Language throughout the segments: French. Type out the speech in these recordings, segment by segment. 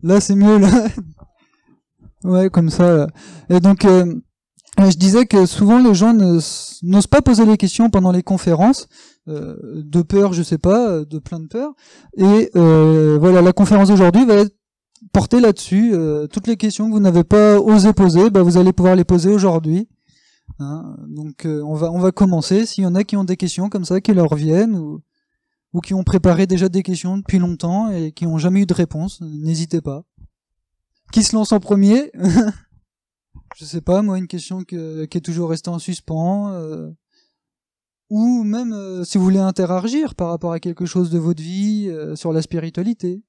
Là, c'est mieux, là. Ouais, comme ça, là. Et donc, je disais que souvent, les gens n'osent pas poser les questions pendant les conférences, de peur, je sais pas, de plein de peur. Et voilà, la conférence d'aujourd'hui va être portée là-dessus. Toutes les questions que vous n'avez pas osé poser, bah, vous allez pouvoir les poser aujourd'hui. Hein, donc, on va commencer. S'il y en a qui ont des questions comme ça, qui leur viennent, ou qui ont préparé déjà des questions depuis longtemps et qui n'ont jamais eu de réponse, n'hésitez pas. Qui se lance en premier? Je sais pas, moi, une question qui est toujours restée en suspens, ou même si vous voulez interagir par rapport à quelque chose de votre vie, sur la spiritualité.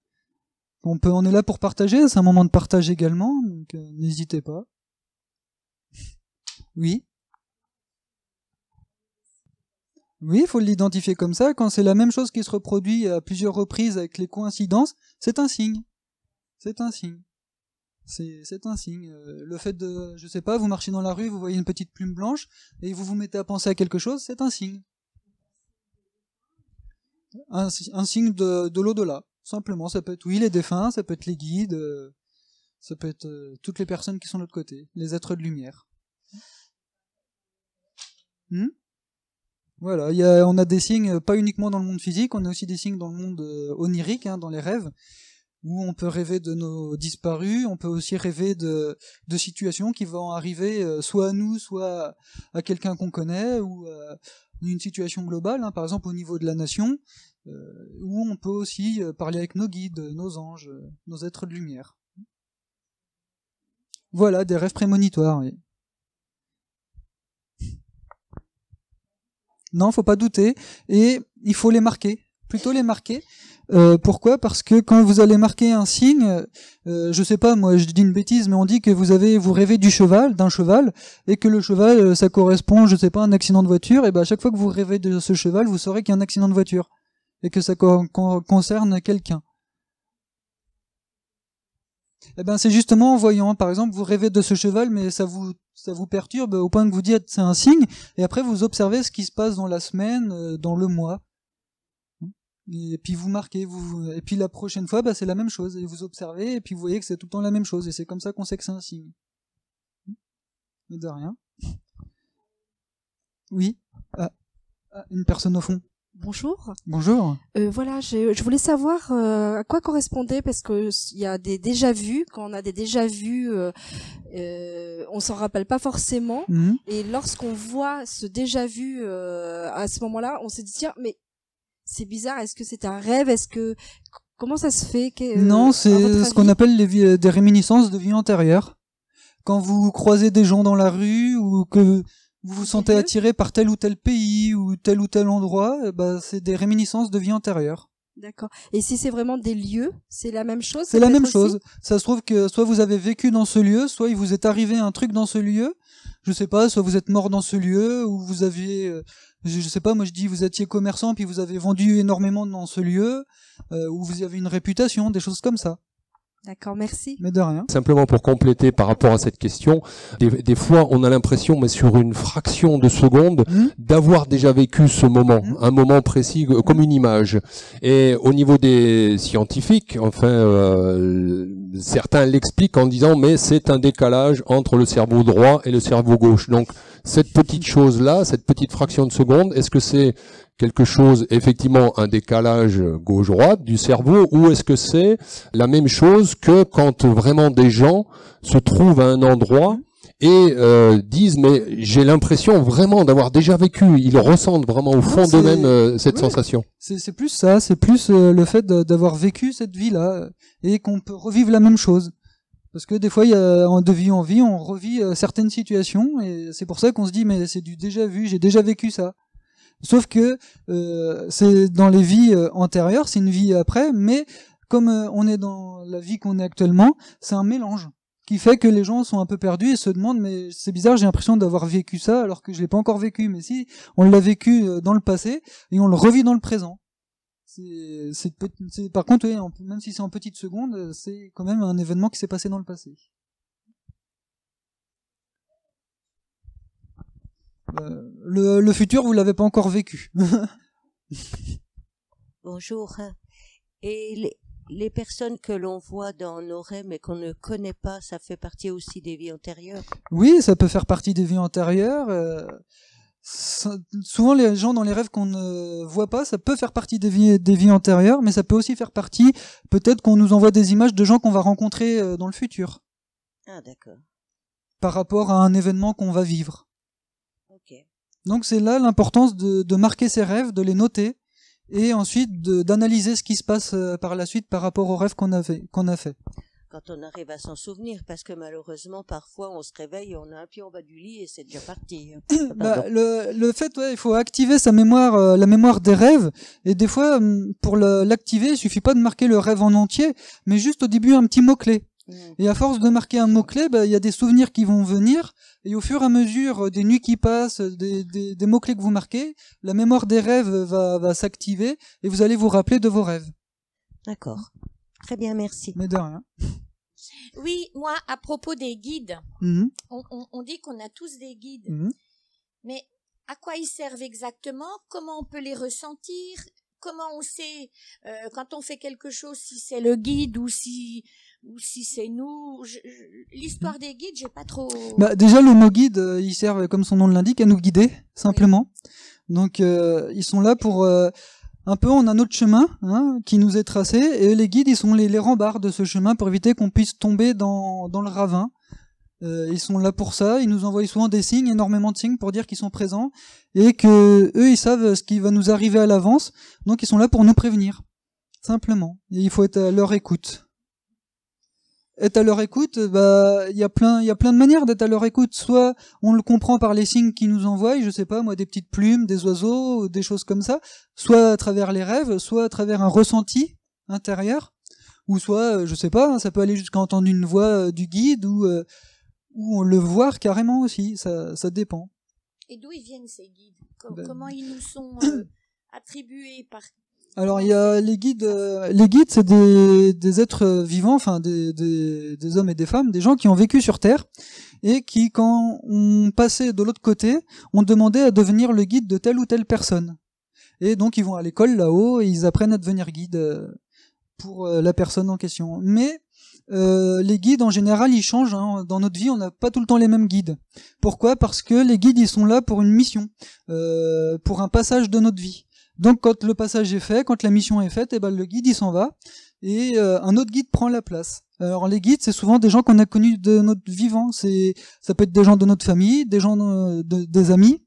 On est là pour partager, c'est un moment de partage également, donc n'hésitez pas. Oui. Oui, il faut l'identifier comme ça. Quand c'est la même chose qui se reproduit à plusieurs reprises avec les coïncidences, c'est un signe. C'est un signe. C'est un signe. Le fait de, je sais pas, vous marchez dans la rue, vous voyez une petite plume blanche, et vous vous mettez à penser à quelque chose, c'est un signe. Un signe de l'au-delà. Simplement, ça peut être, oui, les défunts, ça peut être les guides, ça peut être toutes les personnes qui sont de l'autre côté, les êtres de lumière. Voilà, on a des signes pas uniquement dans le monde physique, on a aussi des signes dans le monde onirique, hein, dans les rêves, où on peut rêver de nos disparus, on peut aussi rêver de situations qui vont arriver soit à nous, soit à quelqu'un qu'on connaît, ou une situation globale, hein, par exemple au niveau de la nation, où on peut aussi parler avec nos guides, nos anges, nos êtres de lumière. Voilà, des rêves prémonitoires, oui. Non, faut pas douter, et il faut les marquer, plutôt les marquer. Pourquoi? Parce que quand vous allez marquer un signe, je sais pas, moi je dis une bêtise, mais on dit que vous rêvez d'un cheval, et que le cheval, ça correspond, je sais pas, à un accident de voiture, et ben à chaque fois que vous rêvez de ce cheval, vous saurez qu'il y a un accident de voiture, et que ça concerne quelqu'un. Eh ben c'est justement en voyant, par exemple, vous rêvez de ce cheval, mais ça vous perturbe au point que vous dites c'est un signe, et après vous observez ce qui se passe dans la semaine, dans le mois. Et puis vous marquez, et puis la prochaine fois, bah, c'est la même chose, et vous observez, et puis vous voyez que c'est tout le temps la même chose, et c'est comme ça qu'on sait que c'est un signe. Mais de rien. Oui. Une personne au fond. Bonjour. Bonjour. Voilà, je voulais savoir à quoi correspondait, parce que il y a des déjà-vus. Quand on a des déjà-vus, on s'en rappelle pas forcément. Et lorsqu'on voit ce déjà-vu à ce moment-là, on se dit tiens, mais c'est bizarre. Est-ce que c'est un rêve? Comment ça se fait Non, c'est ce qu'on appelle des réminiscences de vie antérieure. Quand vous croisez des gens dans la rue, ou que vous vous sentez attiré par tel ou tel pays ou tel endroit, bah, c'est des réminiscences de vie antérieure. D'accord. Et si c'est vraiment des lieux, c'est la même chose? C'est la même chose. Ça se trouve que soit vous avez vécu dans ce lieu, soit il vous est arrivé un truc dans ce lieu. Je sais pas, soit vous êtes mort dans ce lieu, ou vous aviez, je sais pas, moi je dis vous étiez commerçant puis vous avez vendu énormément dans ce lieu, ou vous avez une réputation, des choses comme ça. D'accord, merci. Mais de rien. Simplement pour compléter par rapport à cette question, des fois on a l'impression, mais sur une fraction de seconde, d'avoir déjà vécu ce moment, un moment précis, comme une image. Et au niveau des scientifiques, enfin, certains l'expliquent en disant, mais c'est un décalage entre le cerveau droit et le cerveau gauche. Donc cette petite chose-là, cette petite fraction de seconde, est-ce que c'est quelque chose, effectivement, un décalage gauche-droite du cerveau, ou est-ce que c'est la même chose que quand vraiment des gens se trouvent à un endroit et disent mais j'ai l'impression vraiment d'avoir déjà vécu, ils ressentent vraiment au fond d'eux-mêmes cette sensation. C'est plus ça, c'est plus le fait d'avoir vécu cette vie-là et qu'on peut revivre la même chose. Parce que des fois, il y a de vie en vie, on revit certaines situations, et c'est pour ça qu'on se dit mais c'est du déjà vu, j'ai déjà vécu ça. Sauf que c'est dans les vies antérieures, c'est une vie après, mais comme on est dans la vie qu'on est actuellement, c'est un mélange qui fait que les gens sont un peu perdus et se demandent mais c'est bizarre, j'ai l'impression d'avoir vécu ça alors que je l'ai pas encore vécu. Mais si, on l'a vécu dans le passé et on le revit dans le présent. Par contre, oui, même si c'est en petites secondes, c'est quand même un événement qui s'est passé dans le passé. Le futur, vous l'avez pas encore vécu. Bonjour. Et les personnes que l'on voit dans nos rêves mais qu'on ne connaît pas, ça fait partie aussi des vies antérieures? Oui, ça peut faire partie des vies antérieures. Souvent, les gens dans les rêves qu'on ne voit pas, ça peut faire partie des vies antérieures, mais ça peut aussi faire partie, peut-être qu'on nous envoie des images de gens qu'on va rencontrer dans le futur. Ah, d'accord. Par rapport à un événement qu'on va vivre. Ok. Donc c'est là l'importance de marquer ses rêves, de les noter, et ensuite d'analyser ce qui se passe par la suite par rapport aux rêves qu'on a fait. Quand on arrive à s'en souvenir, parce que malheureusement, parfois, on se réveille, on a un pied en bas du lit et c'est déjà parti. Le fait, il faut activer sa mémoire, la mémoire des rêves, et des fois, pour l'activer, il suffit pas de marquer le rêve en entier, mais juste au début un petit mot-clé. Et à force de marquer un mot-clé, il y a des souvenirs qui vont venir, et au fur et à mesure des nuits qui passent, des mots-clés que vous marquez, la mémoire des rêves va s'activer, et vous allez vous rappeler de vos rêves. D'accord. Très bien, merci. Mais de rien. Oui, moi, à propos des guides, on dit qu'on a tous des guides, mais à quoi ils servent exactement? Comment on peut les ressentir? Comment on sait quand on fait quelque chose si c'est le guide ou si c'est nous? L'histoire des guides, j'ai pas trop. Déjà, le mot guide, ils servent, comme son nom l'indique, à nous guider simplement. Oui. Donc, ils sont là pour un peu, on a notre chemin qui nous est tracé, et les guides, ils sont les rembarres de ce chemin pour éviter qu'on puisse tomber dans le ravin. Ils sont là pour ça, ils nous envoient souvent des signes, énormément de signes pour dire qu'ils sont présents, et que eux, ils savent ce qui va nous arriver à l'avance, donc ils sont là pour nous prévenir, simplement. Et il faut être à leur écoute. Être à leur écoute, il y a plein de manières d'être à leur écoute. Soit on le comprend par les signes qu'ils nous envoient, je sais pas moi, des petites plumes, des oiseaux, des choses comme ça, soit à travers les rêves, soit à travers un ressenti intérieur, ou soit, je sais pas, ça peut aller jusqu'à entendre une voix du guide, ou on le voir carrément aussi, ça dépend. Et d'où ils viennent ces guides? Comment ils nous sont attribués par... Alors il y a les guides c'est des êtres vivants, enfin des hommes et des femmes, des gens qui ont vécu sur Terre et qui, quand on passait de l'autre côté, on demandait à devenir le guide de telle ou telle personne. Et donc ils vont à l'école là-haut et ils apprennent à devenir guide pour la personne en question. Mais les guides en général ils changent, dans notre vie on n'a pas tout le temps les mêmes guides. Pourquoi? Parce que les guides ils sont là pour une mission, pour un passage de notre vie. Donc quand le passage est fait, quand la mission est faite, le guide il s'en va et un autre guide prend la place. Alors les guides c'est souvent des gens qu'on a connus de notre vivant, ça peut être des gens de notre famille, des gens des amis,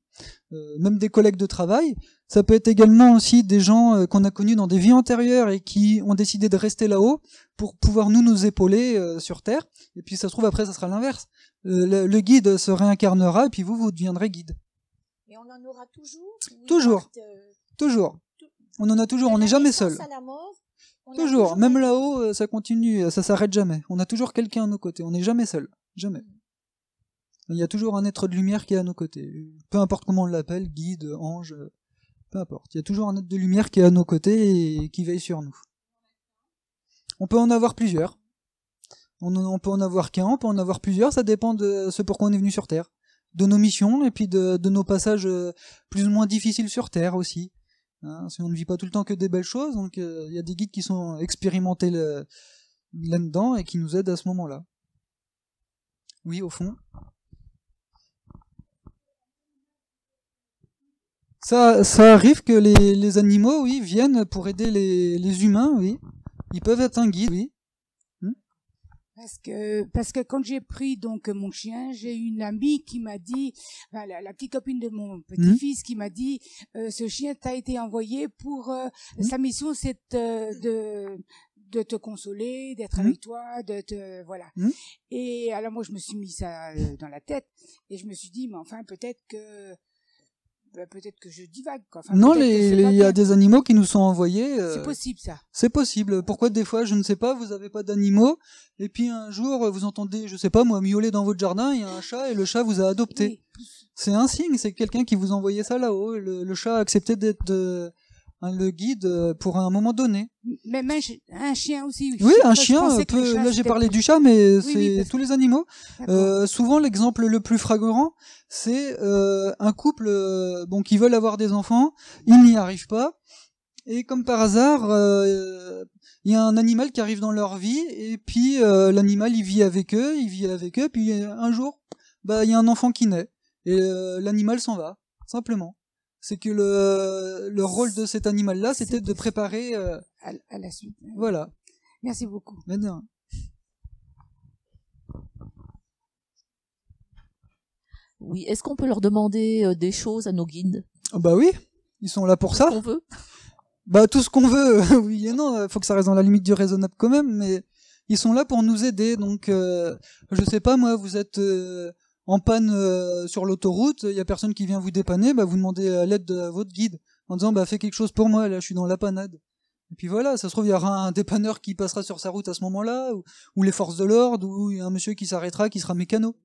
même des collègues de travail. Ça peut être également aussi des gens qu'on a connus dans des vies antérieures et qui ont décidé de rester là-haut pour pouvoir nous épauler sur Terre. Et puis ça se trouve après ça sera l'inverse. Le guide se réincarnera et puis vous deviendrez guide. Mais on en aura toujours? Toujours. Toujours. On en a toujours, on n'est jamais seul. Toujours, même là-haut, ça continue, ça s'arrête jamais. On a toujours quelqu'un à nos côtés, on n'est jamais seul, jamais. Il y a toujours un être de lumière qui est à nos côtés. Peu importe comment on l'appelle, guide, ange, peu importe. Il y a toujours un être de lumière qui est à nos côtés et qui veille sur nous. On peut en avoir plusieurs. On peut en avoir qu'un, on peut en avoir plusieurs, ça dépend de ce pourquoi on est venu sur Terre. De nos missions et puis de nos passages plus ou moins difficiles sur Terre aussi. Si on ne vit pas tout le temps que des belles choses, donc il y a des guides qui sont expérimentés là-dedans et qui nous aident à ce moment-là. Oui, au fond. Ça arrive que les animaux, oui, viennent pour aider les humains, oui. Ils peuvent être un guide, oui. Parce que quand j'ai pris donc mon chien, j'ai une amie qui m'a dit, enfin, la petite copine de mon petit-fils qui m'a dit, ce chien t'a été envoyé pour sa mission, c'est de te consoler, d'être avec toi, voilà. Et alors moi je me suis mis ça dans la tête et je me suis dit, mais enfin peut-être que je divague, quoi. Enfin, non, il y a des animaux qui nous sont envoyés. C'est possible, ça. C'est possible. Pourquoi des fois, je ne sais pas, vous avez pas d'animaux, et puis un jour, vous entendez, je sais pas moi, miauler dans votre jardin, il y a un chat, et le chat vous a adopté. Oui. C'est un signe, c'est quelqu'un qui vous envoyait ça là-haut. Le chat a accepté d'être le guide pour un moment donné. Même un chien aussi. Oui, un chien peut... Là, j'ai parlé du chat, mais c'est tous les animaux. Souvent, l'exemple le plus flagrant, c'est un couple qui veulent avoir des enfants, ils n'y arrivent pas, et comme par hasard, il y a un animal qui arrive dans leur vie, et puis l'animal il vit avec eux, puis un jour, il y a un enfant qui naît, et l'animal s'en va, simplement. C'est que le rôle de cet animal-là, c'était de préparer à la suite. Voilà. Merci beaucoup. Maintenant. Oui, est-ce qu'on peut leur demander des choses à nos guides? Bah oui, ils sont là pour ça. Tout ce qu'on veut. Bah tout ce qu'on veut, oui et non, faut que ça reste dans la limite du raisonnable quand même, mais ils sont là pour nous aider. Donc je sais pas moi, vous êtes en panne sur l'autoroute, il y a personne qui vient vous dépanner, vous demandez l'aide de votre guide en disant fais quelque chose pour moi, là je suis dans la panade. Et puis voilà, ça se trouve il y aura un dépanneur qui passera sur sa route à ce moment-là, ou les forces de l'ordre, ou il y a un monsieur qui s'arrêtera, qui sera mécano.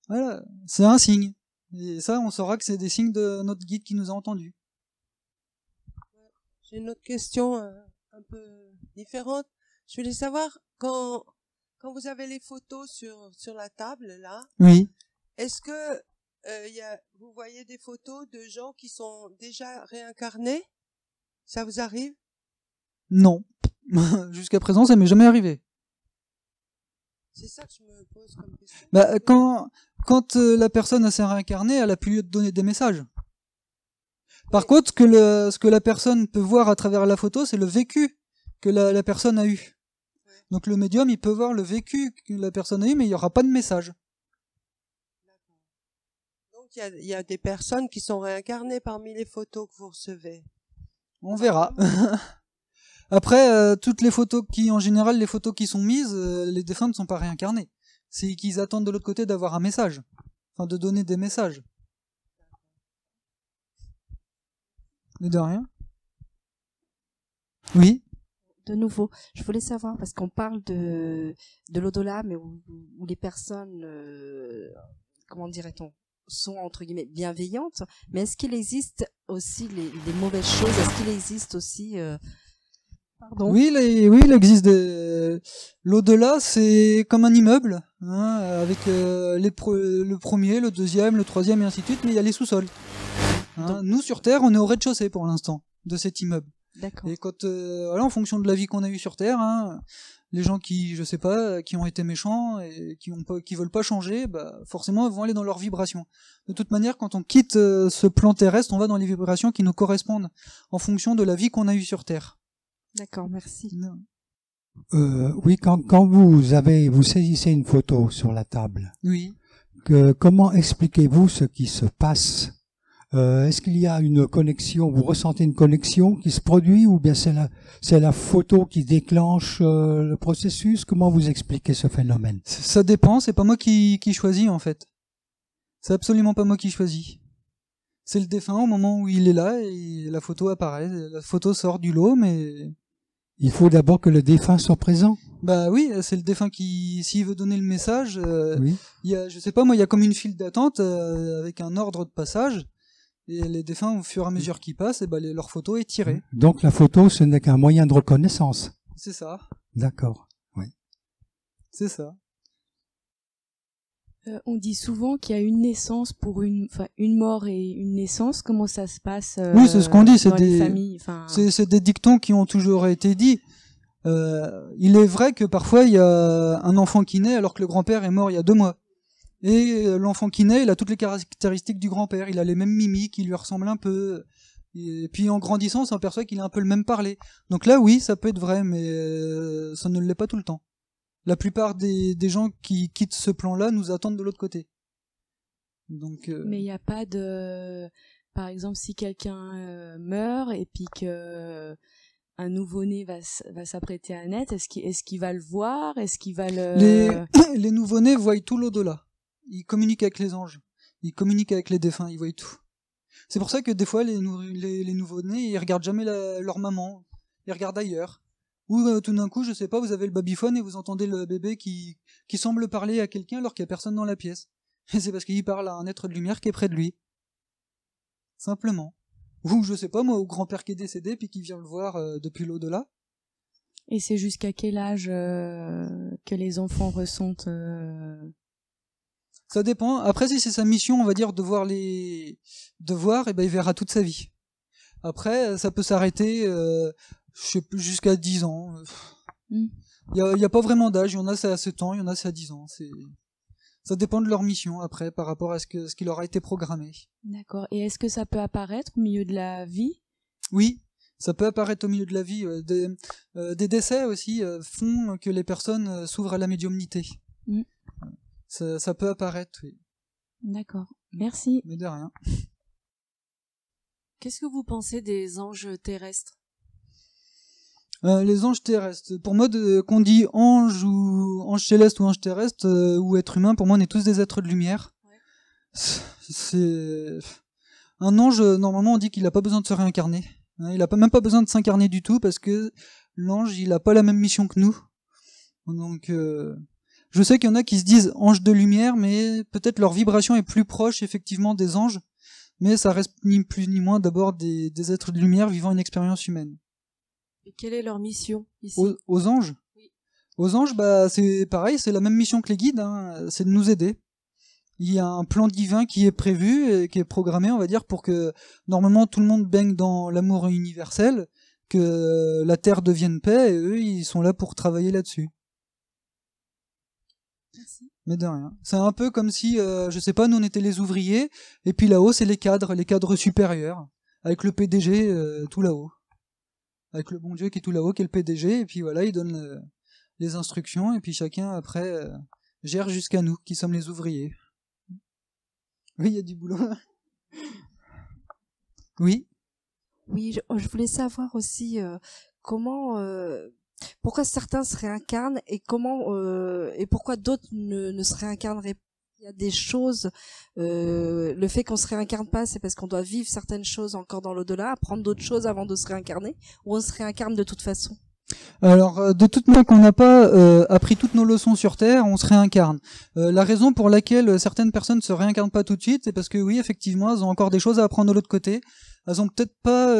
Voilà, c'est un signe. Et ça, on saura que c'est des signes de notre guide qui nous a entendus. J'ai une autre question un peu différente. Je voulais savoir, quand vous avez les photos sur la table, là, oui. Est-ce que vous voyez des photos de gens qui sont déjà réincarnés? Ça vous arrive? Non. Jusqu'à présent, ça m'est jamais arrivé. C'est ça que je me pose comme question. Quand la personne s'est réincarnée, elle a pu donner des messages. Par contre, ce que la personne peut voir à travers la photo, c'est le vécu que la personne a eu. Ouais. Donc le médium, il peut voir le vécu que la personne a eu, mais il n'y aura pas de message. Donc il y a des personnes qui sont réincarnées parmi les photos que vous recevez. On verra. Après, toutes les photos en général, les photos qui sont mises, les défunts ne sont pas réincarnés. C'est qu'ils attendent de l'autre côté d'avoir un message. Enfin, de donner des messages. Mais de rien. Oui. De nouveau, je voulais savoir, parce qu'on parle de l'au-delà, mais où les personnes, comment dirait-on, sont entre guillemets bienveillantes, mais est-ce qu'il existe aussi des mauvaises choses? Est-ce qu'il existe aussi... Pardon. Oui, il existe l'au-delà, c'est comme un immeuble, avec le premier, le deuxième, le troisième et ainsi de suite, mais il y a les sous-sols. Nous sur Terre, on est au rez-de-chaussée pour l'instant de cet immeuble. D'accord. Et quand, en fonction de la vie qu'on a eue sur Terre, les gens qui, je sais pas, qui ont été méchants et qui veulent pas changer, forcément, ils vont aller dans leurs vibrations. De toute manière, quand on quitte ce plan terrestre, on va dans les vibrations qui nous correspondent en fonction de la vie qu'on a eue sur Terre. D'accord, merci. Oui, quand vous saisissez une photo sur la table, oui. Comment expliquez-vous ce qui se passe? Est-ce qu'il y a une connexion, vous ressentez une connexion qui se produit, ou bien c'est la photo qui déclenche le processus? Comment vous expliquez ce phénomène? Ça dépend, c'est pas moi qui choisis en fait. C'est absolument pas moi qui choisis. C'est le défunt au moment où il est là et la photo apparaît. La photo sort du lot, mais... Il faut d'abord que le défunt soit présent. Oui, c'est le défunt qui, s'il veut donner le message, oui. Il y a, je sais pas moi, il y a comme une file d'attente avec un ordre de passage, et les défunts, au fur et à mesure qu'ils passent, leur photo est tirée. Donc la photo, ce n'est qu'un moyen de reconnaissance. C'est ça. D'accord, oui. C'est ça. On dit souvent qu'il y a une naissance pour une mort et une naissance. Comment ça se passe oui, c'est ce qu'on dit. C'est des dictons qui ont toujours été dits. Il est vrai que parfois il y a un enfant qui naît alors que le grand-père est mort il y a 2 mois. Et l'enfant qui naît, il a toutes les caractéristiques du grand-père. Il a les mêmes mimiques, il lui ressemble un peu. Et puis en grandissant, on s'aperçoit qu'il a un peu le même parler. Donc là, oui, ça peut être vrai, mais ça ne l'est pas tout le temps. La plupart des gens qui quittent ce plan-là nous attendent de l'autre côté. Donc, mais il n'y a pas de... Par exemple, si quelqu'un meurt et puis que un nouveau-né va s'apprêter à naître, est-ce qu'il va le voir? Est-ce qu'il va le... Les nouveau-nés voient tout l'au-delà. Ils communiquent avec les anges. Ils communiquent avec les défunts. Ils voient tout. C'est pour ça que des fois, les nouveau-nés, ils regardent jamais leur maman. Ils regardent ailleurs. Ou tout d'un coup, je sais pas, vous avez le babyphone et vous entendez le bébé qui semble parler à quelqu'un alors qu'il y a personne dans la pièce. Et c'est parce qu'il parle à un être de lumière qui est près de lui. Simplement. Ou je sais pas moi, au grand-père qui est décédé puis qui vient le voir depuis l'au-delà. Et c'est jusqu'à quel âge que les enfants ressentent Ça dépend. Après, si c'est sa mission, on va dire, de voir, il verra toute sa vie. Après, ça peut s'arrêter Je sais plus, jusqu'à 10 ans. Il y a pas vraiment d'âge. Il y en a c'est à 7 ans, il y en a c'est à 10 ans. Ça dépend de leur mission après par rapport à ce qui leur a été programmé. D'accord. Et est-ce que ça peut apparaître au milieu de la vie? Oui, ça peut apparaître au milieu de la vie. Des décès aussi font que les personnes s'ouvrent à la médiumnité. Ça peut apparaître, oui. D'accord. Merci. Mais de rien. Qu'est-ce que vous pensez des anges terrestres? Les anges terrestres. Pour moi, qu'on dit ange ou ange céleste ou ange terrestre ou être humain, pour moi, on est tous des êtres de lumière. Ouais. C'est un ange. Normalement, on dit qu'il n'a pas besoin de se réincarner. Il n'a même pas besoin de s'incarner du tout parce que l'ange, il n'a pas la même mission que nous. Donc, je sais qu'il y en a qui se disent anges de lumière, mais peut-être leur vibration est plus proche effectivement des anges. Mais ça reste ni plus ni moins d'abord des êtres de lumière vivant une expérience humaine. Et quelle est leur mission ici? Aux anges? Oui. Aux anges, c'est pareil, c'est la même mission que les guides, c'est de nous aider. Il y a un plan divin qui est prévu et qui est programmé, on va dire, pour que normalement tout le monde baigne dans l'amour universel, que la terre devienne paix, et eux, ils sont là pour travailler là-dessus. Merci. Mais de rien. C'est un peu comme si, je sais pas, nous on était les ouvriers, et puis là-haut c'est les cadres supérieurs, avec le PDG tout là-haut. Avec le bon Dieu qui est tout là-haut, qui est le PDG, et puis voilà, il donne les instructions, et puis chacun après gère jusqu'à nous, qui sommes les ouvriers. Oui, il y a du boulot. Oui. Oui, je voulais savoir aussi comment... pourquoi certains se réincarnent et et pourquoi d'autres ne se réincarneraient pas. Il y a des choses, le fait qu'on se réincarne pas, c'est parce qu'on doit vivre certaines choses encore dans l'au-delà, apprendre d'autres choses avant de se réincarner, ou on se réincarne de toute façon. Alors, de toute manière qu'on n'a pas appris toutes nos leçons sur Terre, on se réincarne. La raison pour laquelle certaines personnes ne se réincarnent pas tout de suite, c'est parce que oui, effectivement, elles ont encore des choses à apprendre de l'autre côté. Elles ont peut-être pas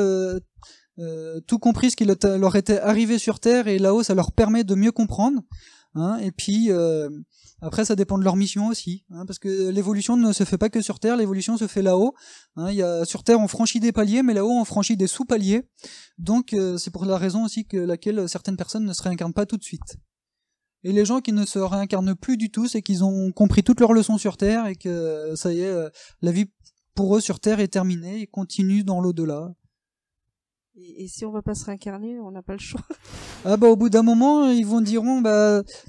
tout compris ce qui leur était arrivé sur Terre, et là-haut, ça leur permet de mieux comprendre. Et puis après, ça dépend de leur mission aussi, parce que l'évolution ne se fait pas que sur Terre, l'évolution se fait là-haut. Sur Terre, on franchit des paliers, mais là-haut, on franchit des sous-paliers. Donc, c'est pour la raison aussi que laquelle certaines personnes ne se réincarnent pas tout de suite. Et les gens qui ne se réincarnent plus du tout, c'est qu'ils ont compris toutes leurs leçons sur Terre et que ça y est, la vie pour eux sur Terre est terminée, ils continuent dans l'au-delà. Et si on va pas se réincarner, on n'a pas le choix. Au bout d'un moment, ils diront,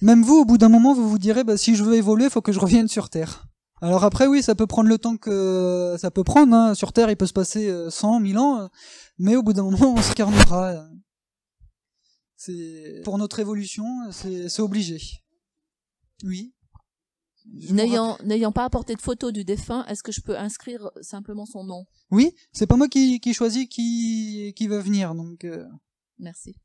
même vous, au bout d'un moment, vous vous direz, si je veux évoluer, il faut que je revienne sur Terre. Alors après, oui, ça peut prendre le temps que ça peut prendre, Sur Terre, il peut se passer 100, 1000 ans, mais au bout d'un moment, on s'incarnera. Pour notre évolution, c'est obligé. Oui. N'ayant pas apporté de photo du défunt, est-ce que je peux inscrire simplement son nom? Oui, c'est pas moi qui choisis qui va venir, donc. Merci.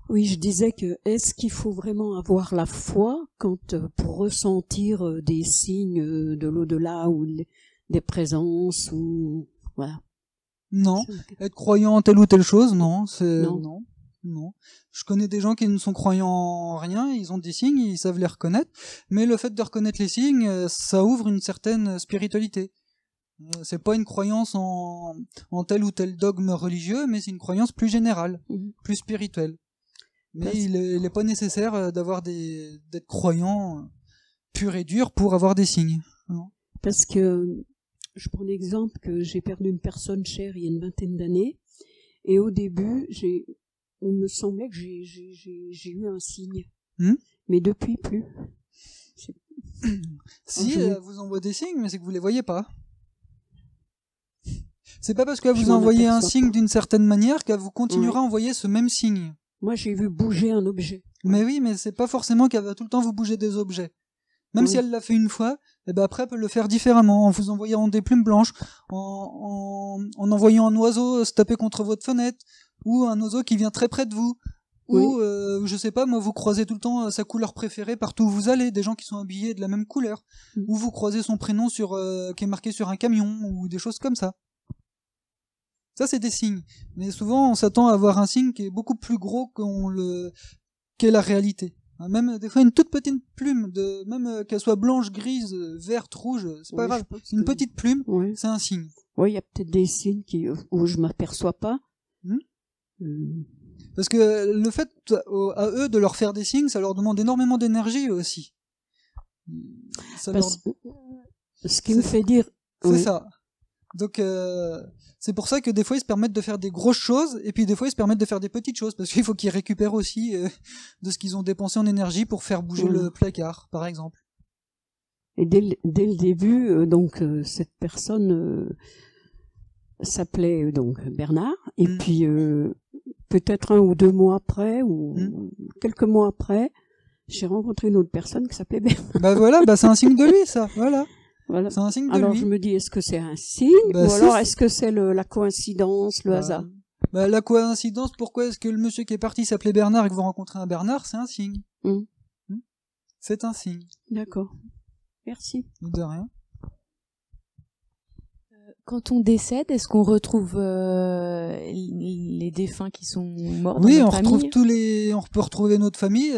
Oui, je disais que est-ce qu'il faut vraiment avoir la foi pour ressentir des signes de l'au-delà ou des présences ou voilà. Non, être croyant en telle ou telle chose, non, non. Je connais des gens qui ne sont croyants en rien, ils ont des signes, ils savent les reconnaître, mais le fait de reconnaître les signes, ça ouvre une certaine spiritualité. C'est pas une croyance en tel ou tel dogme religieux, mais c'est une croyance plus générale, plus spirituelle. Mais il est pas nécessaire d'être croyant pur et dur pour avoir des signes. Non. Parce que je prends l'exemple que j'ai perdu une personne chère il y a une vingtaine d'années, et au début, il me semblait que j'ai eu un signe. Mais depuis, plus. Si, elle vous envoie des signes, mais c'est que vous les voyez pas. C'est pas parce qu'elle vous envoyez un signe d'une certaine manière qu'elle vous continuera à envoyer ce même signe. Moi, j'ai vu bouger un objet. Mais oui, mais c'est pas forcément qu'elle va tout le temps vous bouger des objets. Même si elle l'a fait une fois, après elle peut le faire différemment, en vous envoyant des plumes blanches, en envoyant un oiseau se taper contre votre fenêtre, ou un oiseau qui vient très près de vous, ou je sais pas, moi vous croisez tout le temps sa couleur préférée partout où vous allez, des gens qui sont habillés de la même couleur, ou vous croisez son prénom qui est marqué sur un camion, ou des choses comme ça. Ça c'est des signes, mais souvent on s'attend à avoir un signe qui est beaucoup plus gros qu'est la réalité. Même des fois une toute petite plume, même qu'elle soit blanche, grise, verte, rouge, c'est pas grave. Une petite plume, c'est un signe. Oui, il y a peut-être des signes où je m'aperçois pas. Parce que le fait à eux de leur faire des signes, ça leur demande énormément d'énergie aussi. Ce qui me fait dire... C'est ça. Donc c'est pour ça que des fois ils se permettent de faire des grosses choses et puis des fois ils se permettent de faire des petites choses parce qu'il faut qu'ils récupèrent aussi de ce qu'ils ont dépensé en énergie pour faire bouger le placard, par exemple. Et dès le début, donc cette personne s'appelait donc Bernard et puis peut-être 1 ou 2 mois après ou quelques mois après, j'ai rencontré une autre personne qui s'appelait Bernard. Bah voilà, bah c'est un signe de lui ça, voilà. Voilà. C'est un signe de alors lui. Je me dis, est-ce que c'est un signe ou alors est-ce que c'est la coïncidence, le hasard? Bah, la coïncidence, pourquoi est-ce que le monsieur qui est parti s'appelait Bernard et que vous rencontrez un Bernard, c'est un signe. C'est un signe. D'accord. Merci. De rien. Quand on décède, est-ce qu'on retrouve les défunts qui sont morts dans Oui, notre famille? on peut retrouver notre famille.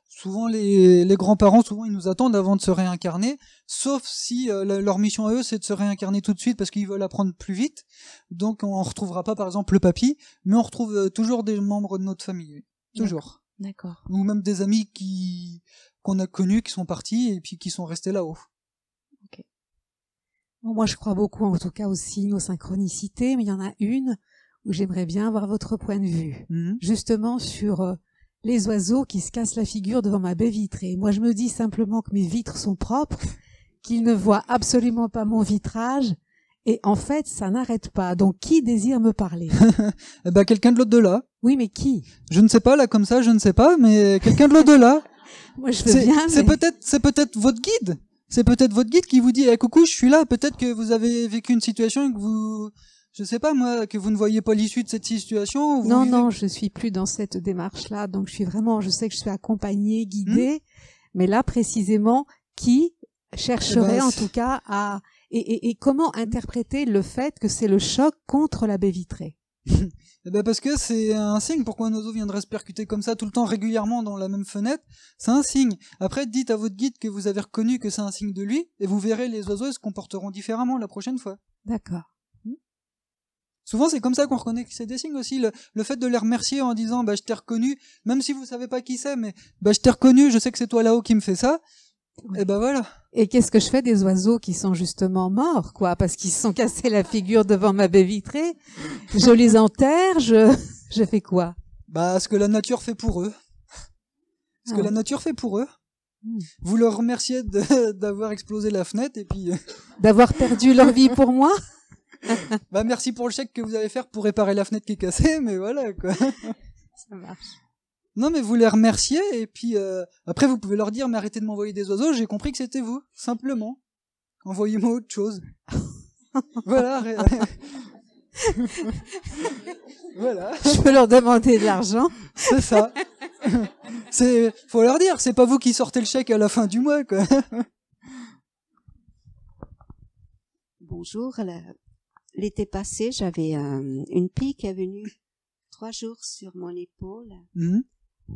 Souvent, les grands-parents, souvent, ils nous attendent avant de se réincarner, sauf si leur mission à eux, c'est de se réincarner tout de suite parce qu'ils veulent apprendre plus vite. Donc, on retrouvera pas, par exemple, le papy, mais on retrouve toujours des membres de notre famille. Oui. Toujours. D'accord. Ou même des amis qu'on a connus, qui sont partis et puis qui sont restés là-haut. Okay. Bon, moi, je crois beaucoup, en tout cas, aux signes, aux synchronicités, mais il y en a une où j'aimerais bien avoir votre point de vue. Justement sur les oiseaux qui se cassent la figure devant ma baie vitrée. Moi, je me dis simplement que mes vitres sont propres, qu'ils ne voient absolument pas mon vitrage, et en fait, ça n'arrête pas. Donc, qui désire me parler? Eh ben, quelqu'un de l'au-delà. Oui, mais qui? Je ne sais pas, là, comme ça, je ne sais pas, mais quelqu'un de l'au-delà. Moi, je veux bien, c'est peut-être votre guide. C'est peut-être votre guide qui vous dit, coucou, je suis là. Peut-être que vous avez vécu une situation et que vous, je sais pas moi, que vous ne voyez pas l'issue de cette situation. Non, je suis plus dans cette démarche-là. Donc, je sais que je suis accompagnée, guidée, mais là, précisément, qui chercherait en tout cas à, et comment interpréter le fait que c'est le choc contre la baie vitrée? Eh ben parce que c'est un signe. Pourquoi un oiseau viendrait se percuter comme ça tout le temps régulièrement dans la même fenêtre? C'est un signe. Après, dites à votre guide que vous avez reconnu que c'est un signe de lui et vous verrez les oiseaux se comporteront différemment la prochaine fois. D'accord. Souvent, c'est comme ça qu'on reconnaît que c'est des signes aussi. Le fait de les remercier en disant, je t'ai reconnu, même si vous savez pas qui c'est, mais, je t'ai reconnu, je sais que c'est toi là-haut qui me fais ça. Et ben voilà. Et qu'est-ce que je fais des oiseaux qui sont justement morts, quoi, parce qu'ils se sont cassés la figure devant ma baie vitrée? Je les enterre, je fais quoi? Ce que la nature fait pour eux. Que la nature fait pour eux. Vous leur remerciez d'avoir explosé la fenêtre et puis... D'avoir perdu leur vie pour moi? Merci pour le chèque que vous allez faire pour réparer la fenêtre qui est cassée, mais voilà, quoi. Ça marche. Non, mais vous les remerciez, et puis après vous pouvez leur dire, mais arrêtez de m'envoyer des oiseaux, j'ai compris que c'était vous, simplement. Envoyez-moi autre chose. Voilà. Voilà. Je peux leur demander de l'argent. C'est ça. Faut leur dire, c'est pas vous qui sortez le chèque à la fin du mois, quoi. Bonjour. L'été passé, j'avais une pie qui est venue 3 jours sur mon épaule.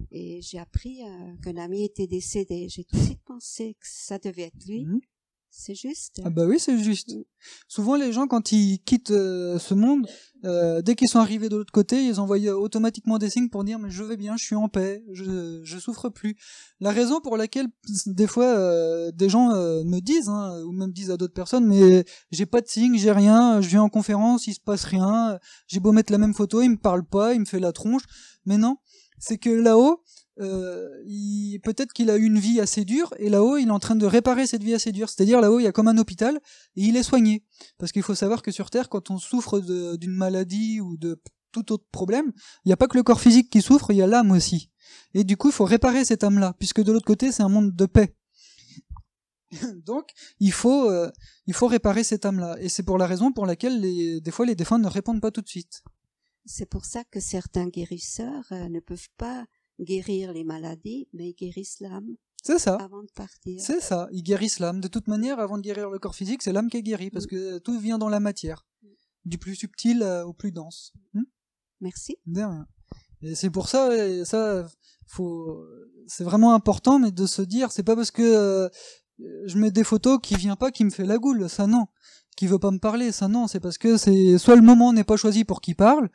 Et j'ai appris qu'un ami était décédé. J'ai tout de suite pensé que ça devait être lui. C'est juste? Ah oui, c'est juste. Souvent, les gens, quand ils quittent ce monde, dès qu'ils sont arrivés de l'autre côté, ils envoient automatiquement des signes pour dire, mais je vais bien, je suis en paix, je souffre plus. La raison pour laquelle, des fois, des gens me disent, ou même disent à d'autres personnes, mais j'ai pas de signe, j'ai rien, je viens en conférence, il se passe rien, j'ai beau mettre la même photo, il me parle pas, il me fait la tronche. Mais non, c'est que là-haut, peut-être qu'il a eu une vie assez dure, et là-haut, il est en train de réparer cette vie assez dure. C'est-à-dire, là-haut, il y a comme un hôpital, et il est soigné. Parce qu'il faut savoir que sur Terre, quand on souffre d'une maladie ou de tout autre problème, il n'y a pas que le corps physique qui souffre, il y a l'âme aussi. Et du coup, il faut réparer cette âme-là, puisque de l'autre côté, c'est un monde de paix. Donc, il faut réparer cette âme-là. Et c'est pour la raison pour laquelle, des fois, les défunts ne répondent pas tout de suite. C'est pour ça que certains guérisseurs ne peuvent pas guérir les maladies, mais ils guérissent l'âme. C'est ça. Avant de partir. C'est ça. Ils guérissent l'âme. De toute manière, avant de guérir le corps physique, c'est l'âme qui est guérie, parce que tout vient dans la matière. Du plus subtil au plus dense. Merci. De rien. Et c'est pour ça, c'est vraiment important, mais de se dire, c'est pas parce que je mets des photos qui vient pas qui me fait la goule, ça non. Qui veut pas me parler, ça non. C'est parce que soit le moment n'est pas choisi pour qu'il parle,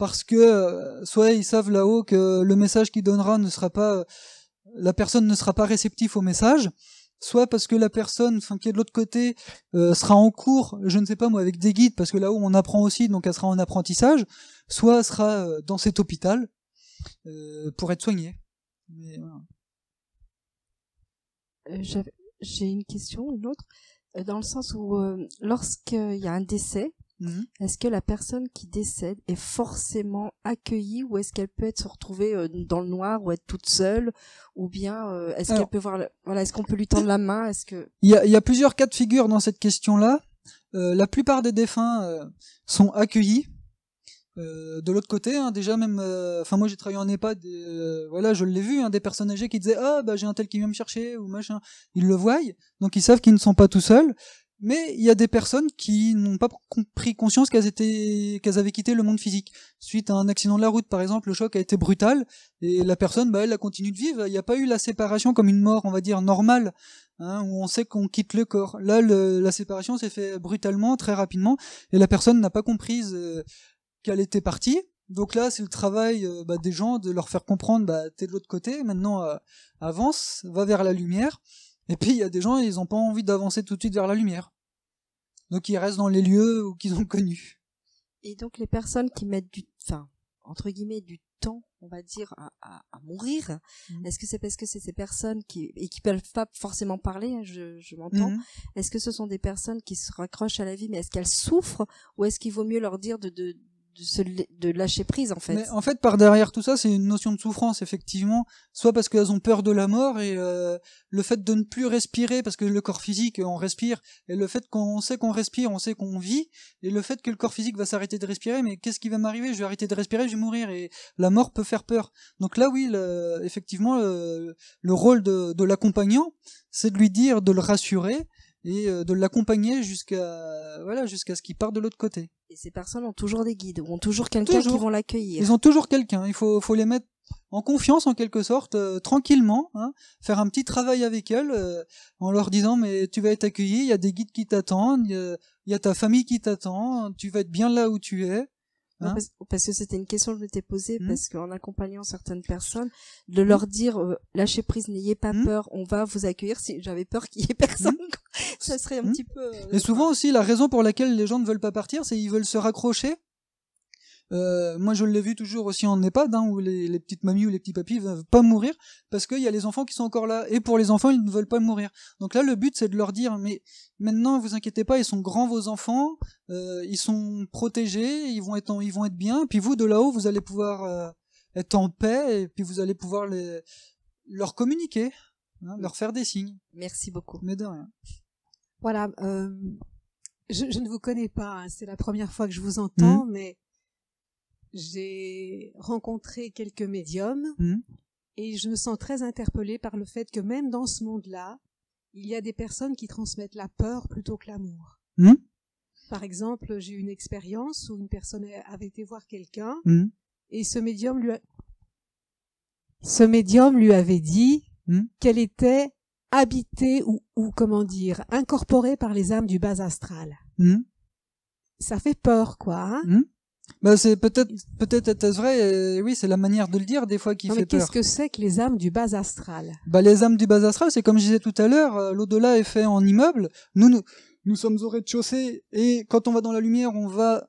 parce que soit ils savent là-haut que le message qu'il donnera ne sera pas, la personne ne sera pas réceptive au message, soit parce que la personne, enfin qui est de l'autre côté, sera en cours, je ne sais pas moi, avec des guides, parce que là-haut on apprend aussi, donc elle sera en apprentissage, soit elle sera dans cet hôpital pour être soignée. Mais, voilà. J'ai une question, une autre, dans le sens où lorsqu'il y a un décès, est-ce que la personne qui décède est forcément accueillie ou est-ce qu'elle peut se retrouver dans le noir ou être toute seule ou bien est-ce qu'elle peut voir voilà, est-ce qu'on peut lui tendre la main, est-ce que il y a plusieurs cas de figure dans cette question-là. La plupart des défunts sont accueillis. De l'autre côté, hein, déjà même, enfin moi j'ai travaillé en EHPAD, voilà, je l'ai vu, hein, des personnes âgées qui disaient ah bah j'ai un tel qui vient me chercher ou machin, ils le voient, donc ils savent qu'ils ne sont pas tout seuls. Mais il y a des personnes qui n'ont pas pris conscience qu'elles avaient quitté le monde physique. Suite à un accident de la route, par exemple, le choc a été brutal et la personne, bah elle a continué de vivre. Il n'y a pas eu la séparation comme une mort, on va dire normale, hein, où on sait qu'on quitte le corps. Là, la séparation s'est faite brutalement, très rapidement, et la personne n'a pas compris qu'elle était partie. Donc là, c'est le travail des gens de leur faire comprendre, t'es de l'autre côté, maintenant avance, va vers la lumière. Et puis il y a des gens, ils n'ont pas envie d'avancer tout de suite vers la lumière. Donc ils restent dans les lieux qu'ils ont connus. Et donc les personnes qui mettent entre guillemets du temps, on va dire, à mourir, est-ce que c'est parce que c'est ces personnes qui peuvent pas forcément parler, hein, je m'entends, est-ce que ce sont des personnes qui se raccrochent à la vie, mais est-ce qu'elles souffrent, ou est-ce qu'il vaut mieux leur dire de lâcher prise, en fait? Mais en fait, par derrière tout ça, c'est une notion de souffrance, effectivement, soit parce qu'elles ont peur de la mort et le fait de ne plus respirer, parce que le corps physique, on respire, et le fait qu'on sait qu'on respire, on sait qu'on vit, et le fait que le corps physique va s'arrêter de respirer, mais qu'est-ce qui va m'arriver? Je vais arrêter de respirer, je vais mourir, et la mort peut faire peur. Donc là, oui, effectivement, le rôle de l'accompagnant, c'est de lui dire, de le rassurer, et de l'accompagner jusqu'à ce qu'il parte de l'autre côté. Et ces personnes ont toujours des guides, ou ont toujours quelqu'un qui vont l'accueillir. Ils ont toujours quelqu'un, il faut les mettre en confiance en quelque sorte, tranquillement, hein, faire un petit travail avec elles, en leur disant mais tu vas être accueilli, il y a des guides qui t'attendent, il y a ta famille qui t'attend, tu vas être bien là où tu es. Hein, parce que c'était une question que je m'étais posée, parce qu'en accompagnant certaines personnes, de leur dire lâchez prise, n'ayez pas peur, on va vous accueillir. Si j'avais peur qu'il y ait personne, ça serait un petit peu. Et souvent aussi, la raison pour laquelle les gens ne veulent pas partir, c'est qu'ils veulent se raccrocher. Moi, je l'ai vu toujours aussi en EHPAD, hein, où les petites mamies ou les petits papis ne veulent pas mourir parce qu'il y a les enfants qui sont encore là. Et pour les enfants, ils ne veulent pas mourir. Donc là, le but, c'est de leur dire, mais maintenant, vous inquiétez pas, ils sont grands, vos enfants, ils sont protégés, ils vont être bien. Puis vous, de là-haut, vous allez pouvoir être en paix et puis vous allez pouvoir leur communiquer, hein, leur faire des signes. Merci beaucoup. Mais de rien. Voilà. Je ne vous connais pas, hein, c'est la première fois que je vous entends, mais j'ai rencontré quelques médiums et je me sens très interpellée par le fait que même dans ce monde-là, il y a des personnes qui transmettent la peur plutôt que l'amour. Par exemple, j'ai eu une expérience où une personne avait été voir quelqu'un et ce médium lui avait dit qu'elle était habitée ou comment dire, incorporée par les âmes du bas astral. Ça fait peur, quoi, hein. C'est peut-être est-ce vrai, oui, c'est la manière de le dire des fois qui fait peur. Qu'est-ce que c'est que les âmes du bas astral? Les âmes du bas astral, c'est comme je disais tout à l'heure, l'au-delà est fait en immeuble. Nous sommes au rez-de-chaussée et quand on va dans la lumière, on va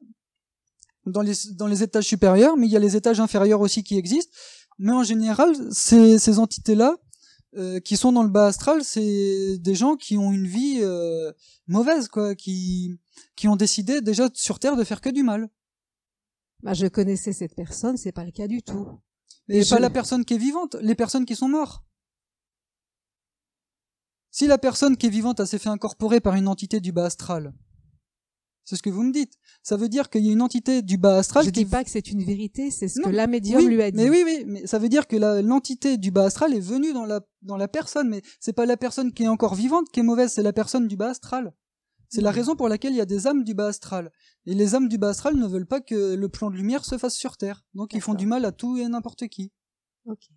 dans les étages supérieurs, mais il y a les étages inférieurs aussi qui existent. Mais en général, ces entités-là qui sont dans le bas astral, c'est des gens qui ont une vie mauvaise, quoi, qui ont décidé déjà sur Terre de faire que du mal. Je connaissais cette personne, c'est pas le cas du tout. Et pas la personne qui est vivante, les personnes qui sont mortes. Si la personne qui est vivante a s'est fait incorporer par une entité du bas astral, c'est ce que vous me dites. Ça veut dire qu'il y a une entité du bas astral. Je dis pas que c'est une vérité, c'est ce que la médium lui a dit. Mais oui, mais ça veut dire que l'entité du bas astral est venue dans la personne, mais c'est pas la personne qui est encore vivante qui est mauvaise, c'est la personne du bas astral. C'est la raison pour laquelle il y a des âmes du bas astral. Et les âmes du bas astral ne veulent pas que le plan de lumière se fasse sur Terre. Donc ils font du mal à tout et n'importe qui. Ok.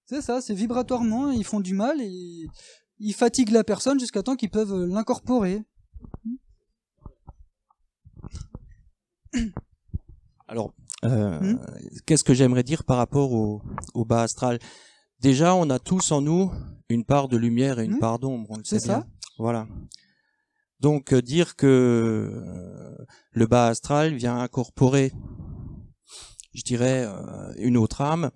C'est ça, c'est vibratoirement, ils font du mal et ils fatiguent la personne jusqu'à temps qu'ils peuvent l'incorporer. Alors, qu'est-ce que j'aimerais dire par rapport au bas astral? Déjà, on a tous en nous une part de lumière et une part d'ombre, on le sait bien. Voilà. Donc, dire que le bas astral vient incorporer, je dirais, une autre âme,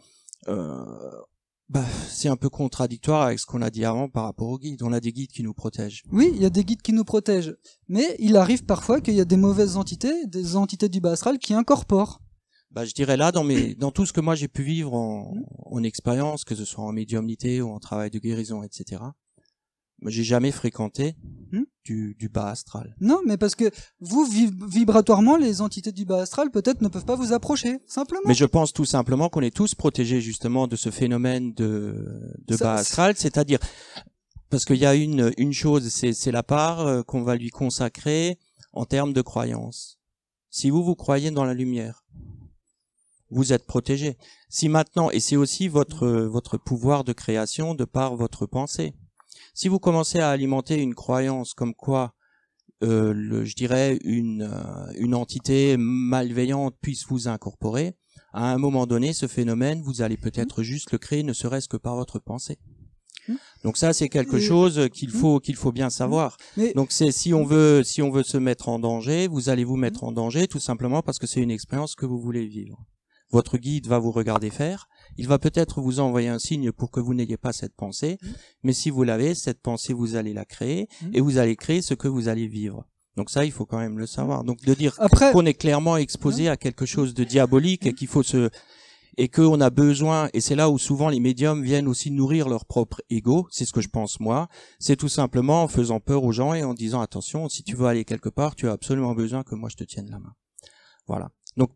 c'est un peu contradictoire avec ce qu'on a dit avant par rapport aux guides. On a des guides qui nous protègent. Oui, il y a des guides qui nous protègent. Mais il arrive parfois qu'il y a des mauvaises entités, des entités du bas astral qui incorporent. Je dirais là, dans tout ce que moi j'ai pu vivre en expérience, que ce soit en médiumnité ou en travail de guérison, etc., j'ai jamais fréquenté du bas astral. Non, mais parce que vous, vibratoirement, les entités du bas astral, peut-être, ne peuvent pas vous approcher, simplement. Mais je pense tout simplement qu'on est tous protégés, justement, de ce phénomène de bas astral, c'est-à-dire, parce qu'il y a une chose, c'est la part qu'on va lui consacrer en termes de croyance. Si vous croyez dans la lumière, vous êtes protégé. Si maintenant, et c'est aussi votre pouvoir de création de par votre pensée. Si vous commencez à alimenter une croyance comme quoi, je dirais, une entité malveillante puisse vous incorporer, à un moment donné, ce phénomène, vous allez peut-être juste le créer, ne serait-ce que par votre pensée. Donc ça, c'est quelque chose qu'il faut bien savoir. Donc si on veut se mettre en danger, vous allez vous mettre en danger tout simplement parce que c'est une expérience que vous voulez vivre. Votre guide va vous regarder faire, il va peut-être vous envoyer un signe pour que vous n'ayez pas cette pensée, mais si vous l'avez, cette pensée, vous allez la créer, et vous allez créer ce que vous allez vivre. Donc ça, il faut quand même le savoir. Donc de dire qu'on est clairement exposé à quelque chose de diabolique et qu'il faut et qu'on a besoin, et c'est là où souvent les médiums viennent aussi nourrir leur propre ego, c'est ce que je pense moi, c'est tout simplement en faisant peur aux gens et en disant attention, si tu veux aller quelque part, tu as absolument besoin que moi je te tienne la main. Voilà. Donc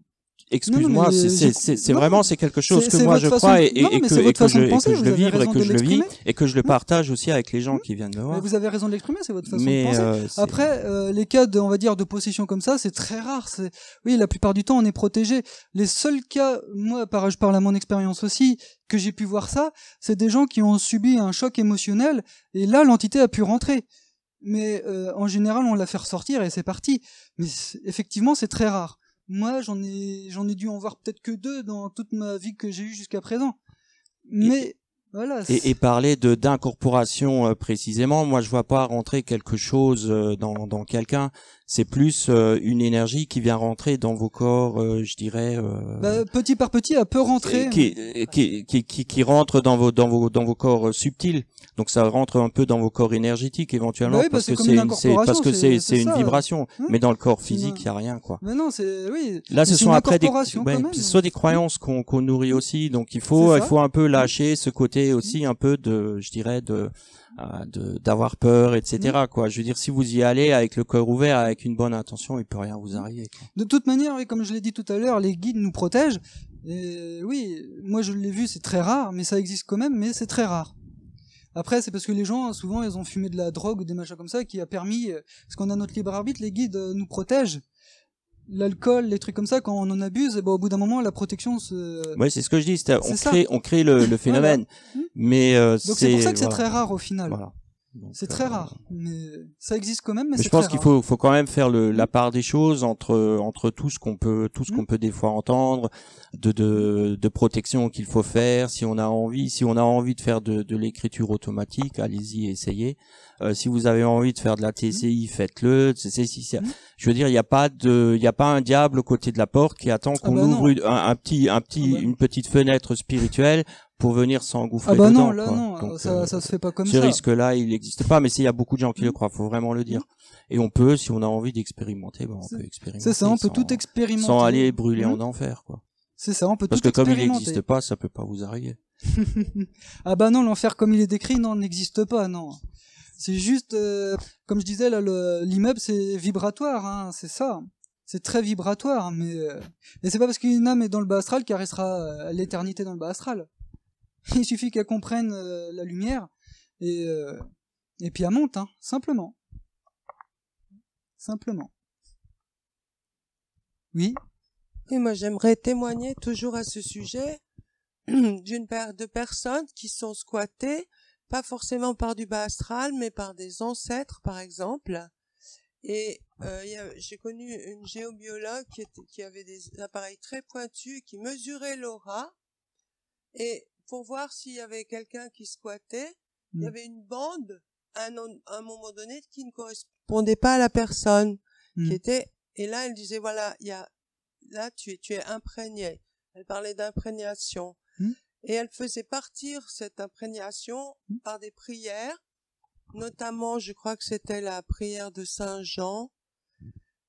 excuse-moi, c'est quelque chose que moi je crois et que je le vivre et que je le vis et que je le partage aussi avec les gens qui viennent me voir. Mais vous avez raison de l'exprimer, c'est votre façon de penser. Après, les cas on va dire, de possession comme ça, c'est très rare. Oui, la plupart du temps, on est protégé. Les seuls cas, moi, je parle à mon expérience aussi, que j'ai pu voir ça, c'est des gens qui ont subi un choc émotionnel et là, l'entité a pu rentrer. Mais en général, on la fait ressortir et c'est parti. Mais effectivement, c'est très rare. Moi, j'en ai dû en voir peut-être que 2 dans toute ma vie que j'ai eue jusqu'à présent. Mais voilà. Et parler d'incorporation précisément, moi je vois pas rentrer quelque chose dans quelqu'un. C'est plus une énergie qui vient rentrer dans vos corps, je dirais. Petit par petit, elle peut rentrer. Qui rentre dans vos corps subtils. Donc ça rentre un peu dans vos corps énergétiques éventuellement parce que c'est une vibration. Mais dans le corps physique, il y a rien quoi. Mais non, oui. Là, ce sont après des croyances qu'on nourrit aussi. Donc il faut un peu lâcher ce côté aussi un peu je dirais d'avoir peur, etc. quoi. Je veux dire, si vous y allez avec le cœur ouvert, avec une bonne intention, il peut rien vous arriver. Quoi. De toute manière, oui, comme je l'ai dit tout à l'heure, les guides nous protègent. Et oui, moi je l'ai vu, c'est très rare, mais ça existe quand même, mais c'est très rare. Après, c'est parce que les gens, souvent, ils ont fumé de la drogue ou des machins comme ça, qui a permis, parce qu'on a notre libre arbitre, les guides nous protègent. L'alcool, les trucs comme ça, quand on en abuse, au bout d'un moment, la protection se... Ouais, c'est ce que je dis, on crée le phénomène. Voilà. Mais, donc c'est pour ça que c'est très rare au final. Voilà. C'est très rare, mais ça existe quand même. Mais je pense qu'il faut quand même faire la part des choses entre tout ce qu'on peut des fois entendre, de protection qu'il faut faire. Si on a envie de faire de l'écriture automatique, allez-y, essayez. Si vous avez envie de faire de la TCI, faites-le. Je veux dire, il y a pas un diable au côté de la porte qui attend qu'on ouvre une petite fenêtre spirituelle pour venir s'engouffrer dedans. Là, non, donc, ça se fait pas comme ça. Ce risque-là, il n'existe pas, mais il y a beaucoup de gens qui le croient, faut vraiment le dire. Et on peut, si on a envie d'expérimenter, on peut expérimenter. C'est ça, on peut tout expérimenter. Sans aller brûler en enfer, quoi. C'est ça, on peut tout expérimenter. Parce que comme il n'existe pas, ça peut pas vous arriver. Non, l'enfer comme il est décrit, non, n'existe pas, non. C'est juste, comme je disais, là, l'immeuble, c'est vibratoire, hein, c'est ça. C'est très vibratoire, mais et c'est pas parce qu'une âme est dans le bas astral qu'elle restera à l'éternité dans le bas astral. Il suffit qu'elle comprenne la lumière et puis elle monte, hein, simplement. Simplement. Oui. Oui, moi j'aimerais témoigner toujours à ce sujet d'une paire de personnes qui sont squattées, pas forcément par du bas astral, mais par des ancêtres, par exemple. Et j'ai connu une géobiologue qui avait des appareils très pointus, qui mesurait l'aura, et pour voir s'il y avait quelqu'un qui squattait, il y avait une bande à un moment donné qui ne correspondait pas à la personne qui était. Et là, elle disait voilà, là tu es imprégné. Elle parlait d'imprégnation. Et elle faisait partir cette imprégnation par des prières, notamment, je crois que c'était la prière de Saint Jean,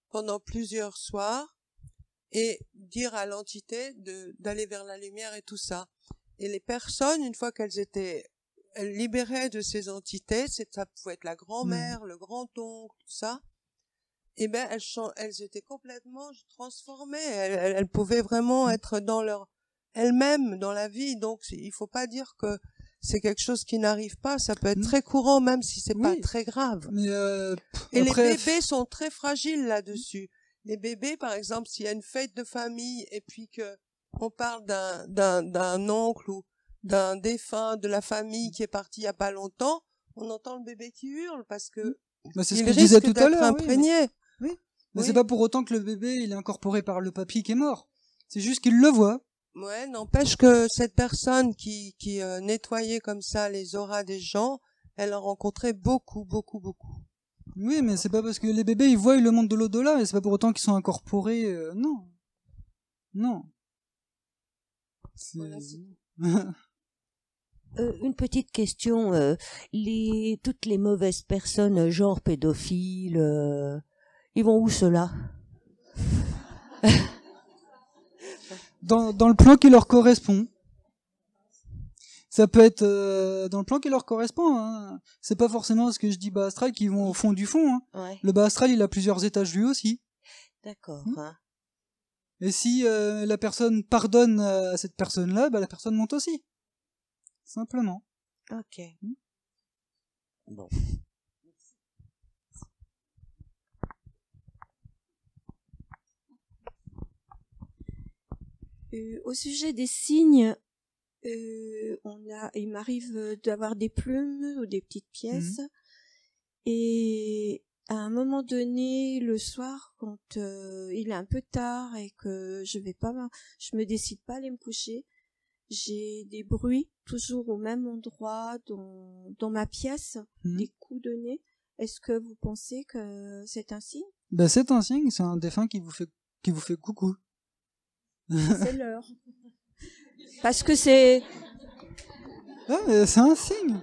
pendant plusieurs soirs, et dire à l'entité d'aller vers la lumière et tout ça. Et les personnes, une fois qu'elles libéraient de ces entités, ça pouvait être la grand-mère, le grand-oncle, tout ça, et ben elles étaient complètement transformées. Elles pouvaient vraiment être dans elles-mêmes dans la vie. Donc il faut pas dire que c'est quelque chose qui n'arrive pas. Ça peut être très courant, même si c'est pas très grave. Mais et après... les bébés sont très fragiles là-dessus. Les bébés, par exemple, s'il y a une fête de famille et puis que on parle d'un oncle ou d'un défunt de la famille qui est parti il y a pas longtemps, on entend le bébé qui hurle parce que c'est ce que je disais tout à l'heure. Imprégné. Oui. Mais c'est pas pour autant que le bébé il est incorporé par le papy qui est mort. C'est juste qu'il le voit. Ouais, n'empêche que cette personne qui nettoyait comme ça les auras des gens, elle en rencontrait beaucoup. Oui, mais c'est pas parce que les bébés ils voient le monde de l'au-delà, et c'est pas pour autant qu'ils sont incorporés. Non. Voilà, une petite question. Toutes les mauvaises personnes, genre pédophiles, ils vont où ceux-là? Dans le plan qui leur correspond. Ça peut être dans le plan qui leur correspond. Hein. C'est pas forcément ce que je dis bas astral qui vont au fond du fond. Hein. Ouais. Le bas astral, il a plusieurs étages lui aussi. D'accord. Et si la personne pardonne à cette personne-là, la personne monte aussi. Simplement. Ok. Bon. Au sujet des signes, il m'arrive d'avoir des plumes ou des petites pièces, et à un moment donné, le soir, quand il est un peu tard et que je me décide pas à aller me coucher, j'ai des bruits toujours au même endroit dans ma pièce, des coups de nez. Est-ce que vous pensez que c'est un signe? C'est un signe, c'est un défunt qui vous fait coucou. C'est l'heure. Parce que c'est... c'est un signe.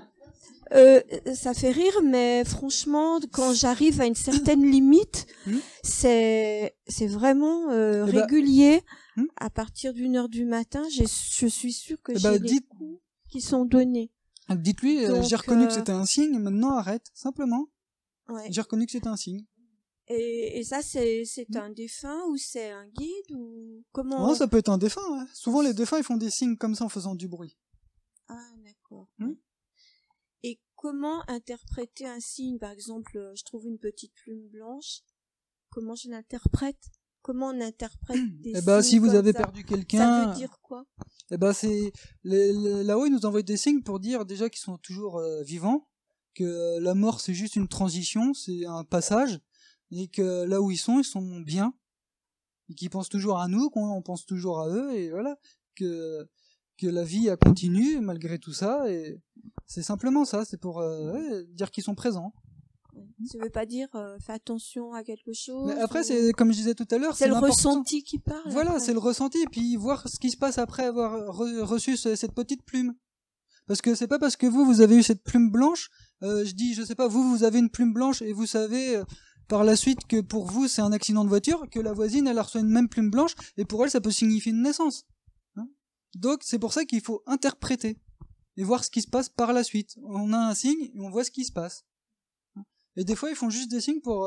Ça fait rire, mais franchement, quand j'arrive à une certaine limite, c'est vraiment régulier. À partir d'1h du matin, je suis sûre que j'ai des coups qui sont donnés. Dites-lui, j'ai reconnu que c'était un signe, maintenant arrête, simplement. Ouais. J'ai reconnu que c'était un signe. Et ça, c'est un défunt ou c'est un guide ou comment? Non, ça peut être un défunt. Hein. Souvent, les défunts, ils font des signes comme ça en faisant du bruit. Ah, d'accord. Et comment interpréter un signe? Par exemple, je trouve une petite plume blanche. Comment je l'interprète? Comment on interprète des signes si vous comme avez ça? perdu quelqu'un... Ça veut dire quoi? c'est là-haut, ils nous envoient des signes pour dire déjà qu'ils sont toujours vivants, que la mort, c'est juste une transition, c'est un passage, et que là où ils sont bien, et qu'ils pensent toujours à nous, qu'on pense toujours à eux, et voilà, que la vie a continué malgré tout ça, et c'est simplement ça, c'est pour dire qu'ils sont présents. Ça veut pas dire fais attention à quelque chose. Mais après, c'est comme je disais tout à l'heure, c'est le ressenti qui parle. Voilà, après. c'est le ressenti, et puis voir ce qui se passe après avoir reçu cette petite plume. Parce que c'est pas parce que vous avez eu cette plume blanche, je sais pas, vous avez une plume blanche et vous savez par la suite que pour vous c'est un accident de voiture, que la voisine elle reçoit une même plume blanche et pour elle ça peut signifier une naissance. Donc c'est pour ça qu'il faut interpréter et voir ce qui se passe par la suite. On a un signe et on voit ce qui se passe. Et des fois ils font juste des signes pour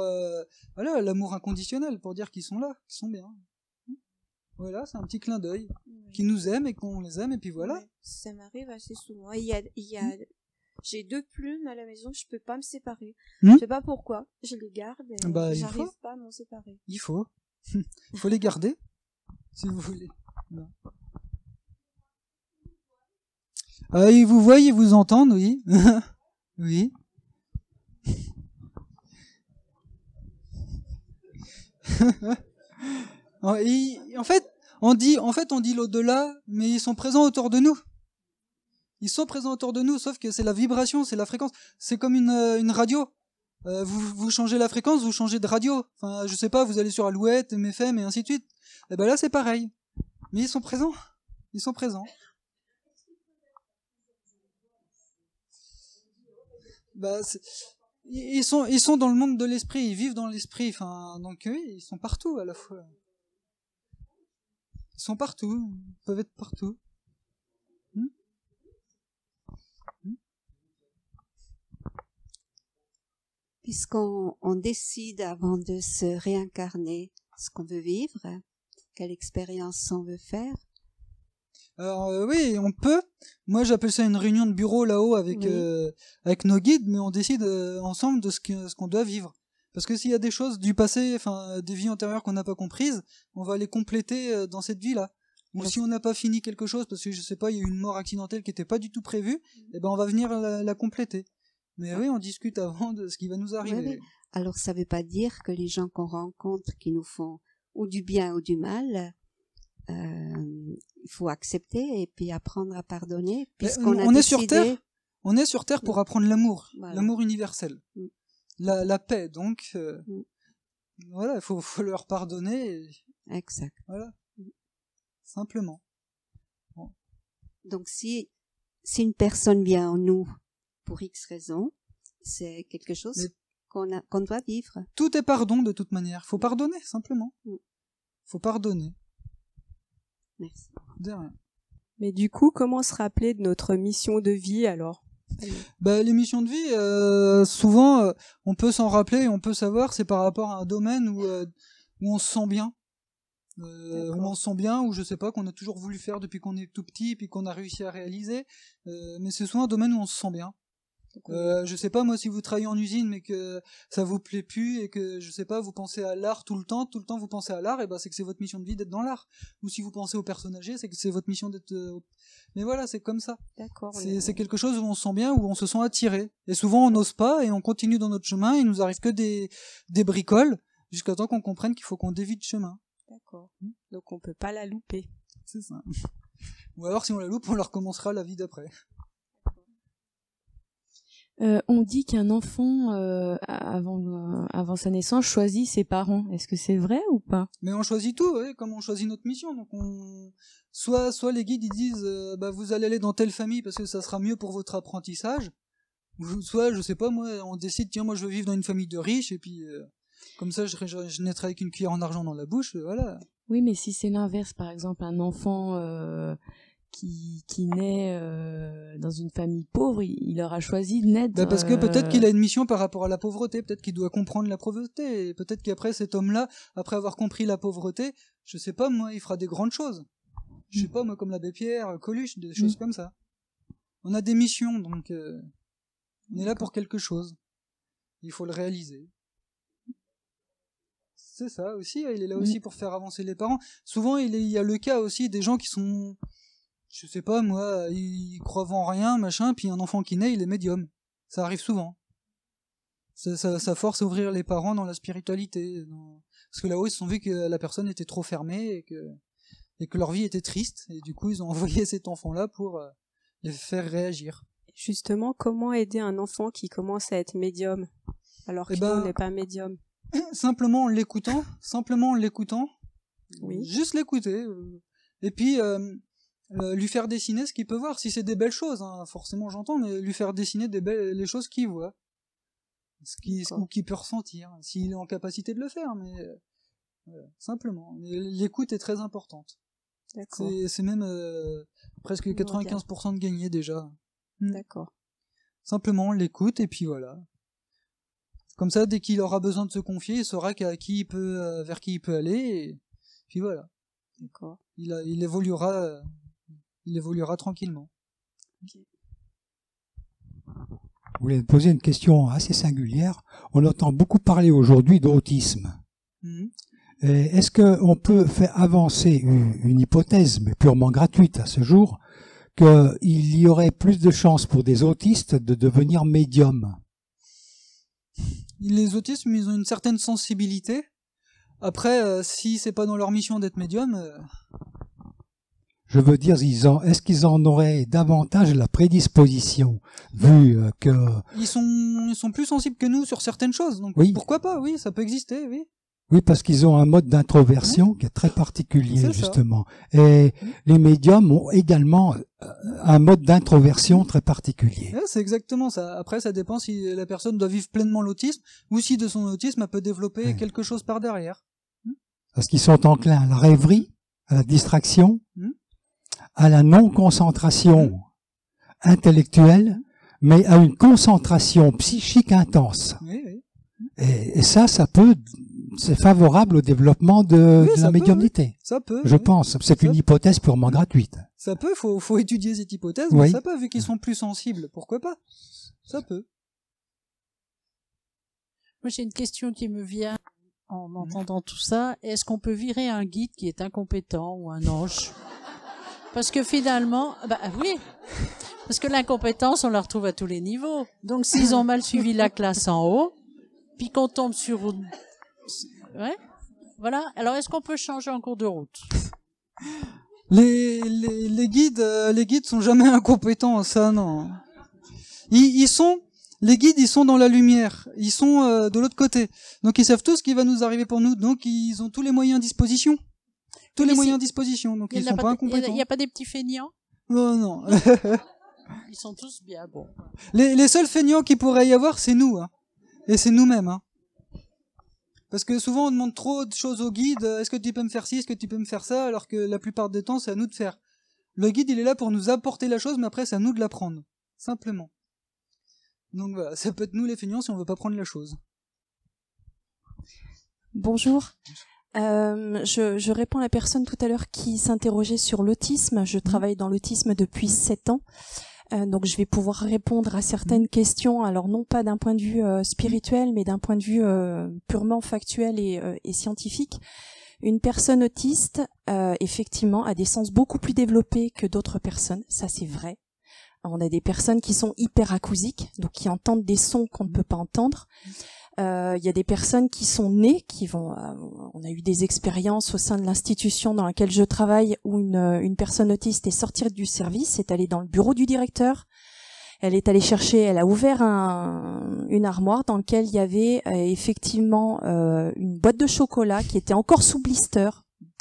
l'amour inconditionnel, pour dire qu'ils sont là, qu'ils sont bien. Voilà, c'est un petit clin d'œil, qu'ils nous aiment et qu'on les aime et puis voilà. Ouais, ça m'arrive assez souvent. J'ai 2 plumes à la maison, je peux pas me séparer. Je sais pas pourquoi, je les garde et j'arrive pas à m'en séparer. Il faut les garder si vous voulez. Non. Ils vous voient, ils vous entendent, oui. Oui. En fait, on dit l'au-delà, mais ils sont présents autour de nous. Ils sont présents autour de nous, sauf que c'est la vibration, c'est la fréquence. C'est comme une radio. Vous changez la fréquence, vous changez de radio. Enfin, je sais pas, vous allez sur Alouette, MFM et ainsi de suite. Et ben là, c'est pareil. Mais ils sont présents. Ils sont présents. Bah, ils sont dans le monde de l'esprit, ils vivent dans l'esprit. Enfin, donc oui, ils sont partout à la fois. Ils sont partout, ils peuvent être partout. Puisqu'on décide avant de se réincarner ce qu'on veut vivre, quelle expérience on veut faire. Alors oui, on peut. Moi, j'appelle ça une réunion de bureau là-haut avec nos guides, mais on décide ensemble de ce qu'on doit vivre. Parce que s'il y a des choses du passé, enfin des vies antérieures qu'on n'a pas comprises, on va les compléter dans cette vie-là. Ou si on n'a pas fini quelque chose, parce que je sais pas, il y a eu une mort accidentelle qui n'était pas du tout prévue, et ben on va venir la compléter. Mais oui, on discute avant de ce qui va nous arriver. Oui. Alors ça veut pas dire que les gens qu'on rencontre qui nous font ou du bien ou du mal, il faut accepter et puis apprendre à pardonner, puisqu'on a décidé... On est sur Terre pour apprendre l'amour, l'amour universel, la paix. Donc voilà, il faut leur pardonner. Exact. Voilà, simplement. Bon. Donc si une personne vient en nous pour X raisons, c'est quelque chose qu'on doit vivre. Tout est pardon de toute manière. Faut pardonner simplement. Faut pardonner. Merci. De rien. Mais du coup, comment se rappeler de notre mission de vie alors? Les missions de vie, souvent, on peut s'en rappeler, on peut savoir, c'est par rapport à un domaine où on se sent bien. Où on se sent bien, ou je sais pas, qu'on a toujours voulu faire depuis qu'on est tout petit, puis qu'on a réussi à réaliser. Mais c'est souvent un domaine où on se sent bien. Je sais pas, moi, si vous travaillez en usine mais que ça vous plaît plus et que, je sais pas, vous pensez à l'art tout le temps vous pensez à l'art, et ben c'est que c'est votre mission de vie d'être dans l'art. Ou si vous pensez aux personnes âgées, c'est que c'est votre mission d'être... Mais voilà, c'est comme ça. D'accord. C'est quelque chose où on se sent bien, où on se sent attiré. Et souvent on n'ose pas et on continue dans notre chemin, il nous arrive que des bricoles, jusqu'à temps qu'on comprenne qu'il faut qu'on dévie de chemin. D'accord. Donc on peut pas la louper. C'est ça. Ou alors si on la loupe, on la recommencera la vie d'après. On dit qu'un enfant, avant sa naissance, choisit ses parents. Est-ce que c'est vrai ou pas? Mais on choisit tout, comme on choisit notre mission. Donc soit les guides ils disent, vous allez aller dans telle famille parce que ça sera mieux pour votre apprentissage. Ou soit, je sais pas, moi, on décide, tiens, moi je veux vivre dans une famille de riches et puis comme ça je naîtrai avec une cuillère en argent dans la bouche, voilà. Oui, mais si c'est l'inverse, par exemple, un enfant qui naît dans une famille pauvre, il aura choisi de naître... parce que peut-être qu'il a une mission par rapport à la pauvreté, peut-être qu'il doit comprendre la pauvreté, et peut-être qu'après cet homme-là, après avoir compris la pauvreté, je sais pas moi, il fera des grandes choses. Je sais pas moi, comme l'abbé Pierre, Coluche, des choses comme ça. On a des missions, donc on est là pour quelque chose. Il faut le réaliser. C'est ça aussi, il est là aussi pour faire avancer les parents. Souvent, il y a le cas aussi des gens qui sont... Je sais pas, moi, ils croient en rien, machin, puis un enfant qui naît, il est médium. Ça arrive souvent. Ça force à ouvrir les parents dans la spiritualité. Parce que là-haut, ils se sont vus que la personne était trop fermée et que leur vie était triste. Et du coup, ils ont envoyé cet enfant-là pour les faire réagir. Justement, comment aider un enfant qui commence à être médium alors qu'il n'est pas médium? Simplement en l'écoutant. Oui. Juste l'écouter. Et puis... lui faire dessiner ce qu'il peut voir, si c'est des belles choses, forcément j'entends, mais lui faire dessiner les choses qu'il voit, ou qu'il peut ressentir, s'il est en capacité de le faire, mais simplement. L'écoute est très importante. D'accord. C'est même presque 95% de gagné déjà. D'accord. Simplement l'écoute, et puis voilà. Comme ça, dès qu'il aura besoin de se confier, il saura vers qui il peut aller, et puis voilà. D'accord. Il évoluera tranquillement. Je voulais te poser une question assez singulière. On entend beaucoup parler aujourd'hui d'autisme. Est-ce qu'on peut faire avancer une hypothèse, mais purement gratuite à ce jour, qu'il y aurait plus de chances pour des autistes de devenir médiums? Les autistes, ils ont une certaine sensibilité. Après, si c'est pas dans leur mission d'être médium... Je veux dire, est-ce qu'ils en auraient davantage la prédisposition, vu que... Ils sont plus sensibles que nous sur certaines choses, donc pourquoi pas, oui, ça peut exister, oui. Oui, parce qu'ils ont un mode d'introversion qui est très particulier, justement. Et les médiums ont également un mode d'introversion très particulier. Ouais, c'est exactement ça. Après, ça dépend si la personne doit vivre pleinement l'autisme, ou si de son autisme, elle peut développer quelque chose par derrière. Parce qu'ils sont enclins à la rêverie, à la distraction, à la non-concentration intellectuelle, mais à une concentration psychique intense. Et ça peut, c'est favorable au développement de la médiumnité. Ça peut. Je pense. C'est une hypothèse purement gratuite. Ça peut, faut étudier cette hypothèse, mais ça peut, vu qu'ils sont plus sensibles. Pourquoi pas? Ça peut. Moi, j'ai une question qui me vient en entendant tout ça. Est-ce qu'on peut virer un guide qui est incompétent ou un ange? Parce que finalement, oui, parce que l'incompétence, on la retrouve à tous les niveaux. Donc, s'ils ont mal suivi la classe en haut, puis qu'on tombe sur... Ouais, voilà. Alors, est-ce qu'on peut changer en cours de route? Les guides sont jamais incompétents, ça, non. Les guides, ils sont dans la lumière. Ils sont de l'autre côté. Donc, ils savent tout ce qui va nous arriver pour nous. Donc, ils ont tous les moyens à disposition. Donc ils sont pas incompétents. Il n'y a pas des petits feignants? Non. Ils sont tous bien bons. Les seuls feignants qu'il pourrait y avoir, c'est nous, hein. Et c'est nous-mêmes, hein. Parce que souvent on demande trop de choses au guide. Est-ce que tu peux me faire ci, est-ce que tu peux me faire ça, alors que la plupart des temps c'est à nous de faire. Le guide il est là pour nous apporter la chose, mais après c'est à nous de la prendre, simplement. Donc voilà, ça peut être nous les feignants si on veut pas prendre la chose. Bonjour. Je réponds à la personne tout à l'heure qui s'interrogeait sur l'autisme. Je travaille dans l'autisme depuis 7 ans. Donc je vais pouvoir répondre à certaines questions, alors non pas d'un point de vue spirituel, mais d'un point de vue purement factuel et scientifique. Une personne autiste, effectivement, a des sens beaucoup plus développés que d'autres personnes, ça c'est vrai. On a des personnes qui sont hyperacousiques, donc qui entendent des sons qu'on ne peut pas entendre. Il y a des personnes qui sont nées, on a eu des expériences au sein de l'institution dans laquelle je travaille où une personne autiste est sortie du service, est allée dans le bureau du directeur, elle a ouvert une armoire dans laquelle il y avait effectivement une boîte de chocolat qui était encore sous blister,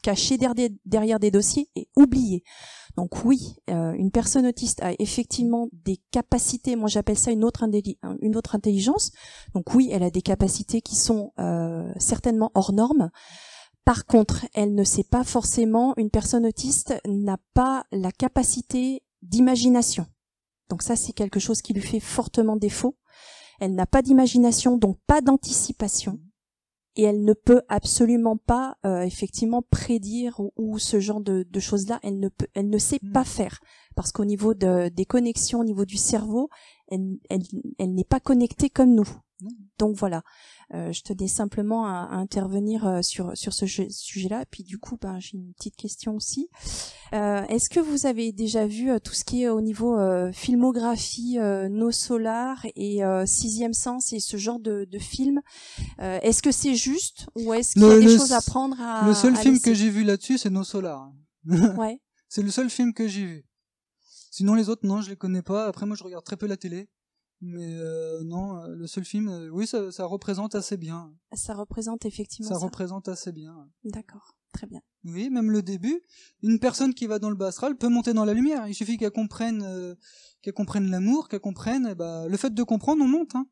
cachée derrière des dossiers et oubliée. Donc oui, une personne autiste a effectivement des capacités, moi j'appelle ça une autre intelligence. Donc oui, elle a des capacités qui sont certainement hors normes. Par contre, elle ne sait pas forcément, une personne autiste n'a pas la capacité d'imagination. Donc ça, c'est quelque chose qui lui fait fortement défaut. Elle n'a pas d'imagination, donc pas d'anticipation. Et elle ne peut absolument pas effectivement prédire ou ce genre de choses-là. Elle ne sait pas faire parce qu'au niveau des connexions, au niveau du cerveau, elle n'est pas connectée comme nous. Donc voilà, je tenais simplement à intervenir sur ce sujet-là. Puis du coup, j'ai une petite question aussi. Est-ce que vous avez déjà vu tout ce qui est au niveau filmographie, No Solar et Sixième Sens et ce genre de films? Est-ce que c'est juste ou est-ce qu'il y a des choses à prendre à Le seul film que j'ai vu là-dessus, c'est No Solar. Ouais. C'est le seul film que j'ai vu. Sinon les autres, non, je les connais pas. Après, moi, je regarde très peu la télé. Mais non, le seul film, oui, ça représente assez bien. Ça représente effectivement ça. représente assez bien. D'accord, très bien. Oui, même le début, une personne qui va dans le bas astral peut monter dans la lumière. Il suffit qu'elle comprenne l'amour, qu'elle comprenne, le fait de comprendre, on monte. Hein.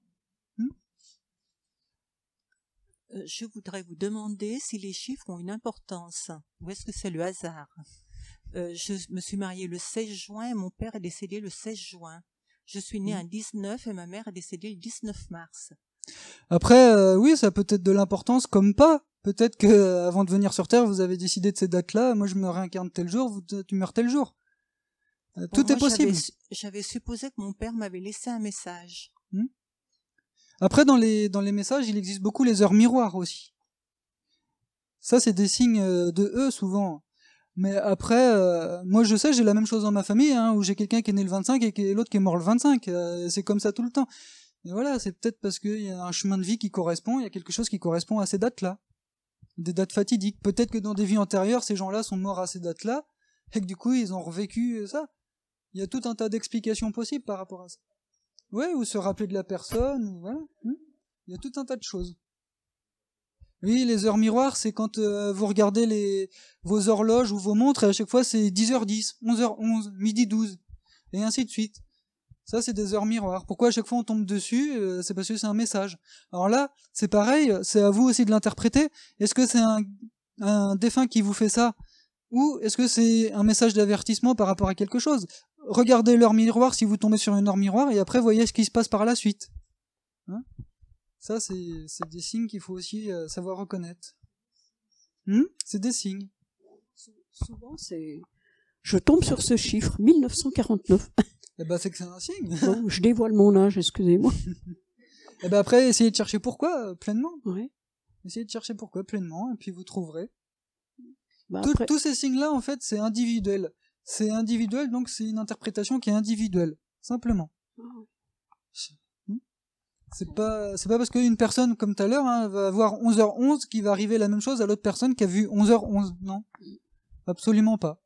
Je voudrais vous demander si les chiffres ont une importance, ou est-ce que c'est le hasard? Je me suis mariée le 16 juin et mon père est décédé le 16 juin. Je suis née un 19 et ma mère est décédée le 19 mars. Après, oui, ça peut être de l'importance comme pas. Peut-être que avant de venir sur Terre, vous avez décidé de ces dates-là. Moi, je me réincarne tel jour, tu meurs tel jour. Tout est possible. J'avais supposé que mon père m'avait laissé un message. Après, dans les messages, il existe beaucoup les heures miroirs aussi. Ça, c'est des signes de eux, souvent. Mais après, moi je sais, j'ai la même chose dans ma famille, hein, où j'ai quelqu'un qui est né le 25 et l'autre qui est mort le 25. C'est comme ça tout le temps. Et voilà, c'est peut-être parce qu'il y a un chemin de vie qui correspond, il y a quelque chose qui correspond à ces dates-là. des dates fatidiques. Peut-être que dans des vies antérieures, ces gens-là sont morts à ces dates-là, et que du coup, ils ont revécu ça. Il y a tout un tas d'explications possibles par rapport à ça. Ouais, ou se rappeler de la personne, voilà. Il y a tout un tas de choses. Oui, les heures miroirs, c'est quand vous regardez vos horloges ou vos montres, et à chaque fois, c'est 10h10, 11h11, midi 12, et ainsi de suite. Ça, c'est des heures miroirs. Pourquoi à chaque fois on tombe dessus? C'est parce que c'est un message. Alors là, c'est pareil, c'est à vous aussi de l'interpréter. Est-ce que c'est un défunt qui vous fait ça? Ou est-ce que c'est un message d'avertissement par rapport à quelque chose? Regardez l'heure miroir si vous tombez sur une heure miroir, et après, voyez ce qui se passe par la suite. Hein? Ça, c'est des signes qu'il faut aussi savoir reconnaître. C'est des signes. Souvent, je tombe sur ce chiffre, 1949. Eh ben, c'est que c'est un signe. Bon, je dévoile mon âge, excusez-moi. Eh ben, après, essayez de chercher pourquoi, pleinement. Ouais. Essayez de chercher pourquoi, pleinement, et puis vous trouverez. Après... Tous ces signes-là, en fait, c'est individuel. C'est individuel, donc c'est une interprétation qui est individuelle. Simplement. C'est pas parce qu'une personne, comme tout à l'heure, va avoir 11h11 qui va arriver la même chose à l'autre personne qui a vu 11h11. Non. Absolument pas.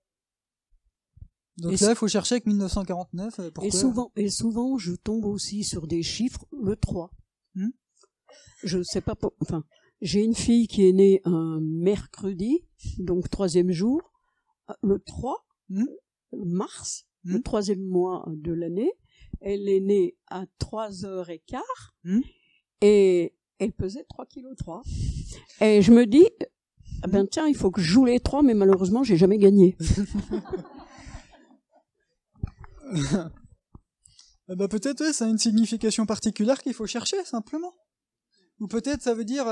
Donc là, il faut chercher avec 1949. Pourquoi et souvent, je tombe aussi sur des chiffres, le 3. Je sais pas, enfin, j'ai une fille qui est née un mercredi, donc 3e jour, le 3 mars, le 3e mois de l'année. Elle est née à 3h15 et elle pesait 3,3 kg. Et je me dis, ben tiens, il faut que je joue les 3, mais malheureusement, j'ai jamais gagné. Bah peut-être ça a une signification particulière qu'il faut chercher simplement. Ou peut-être ça veut dire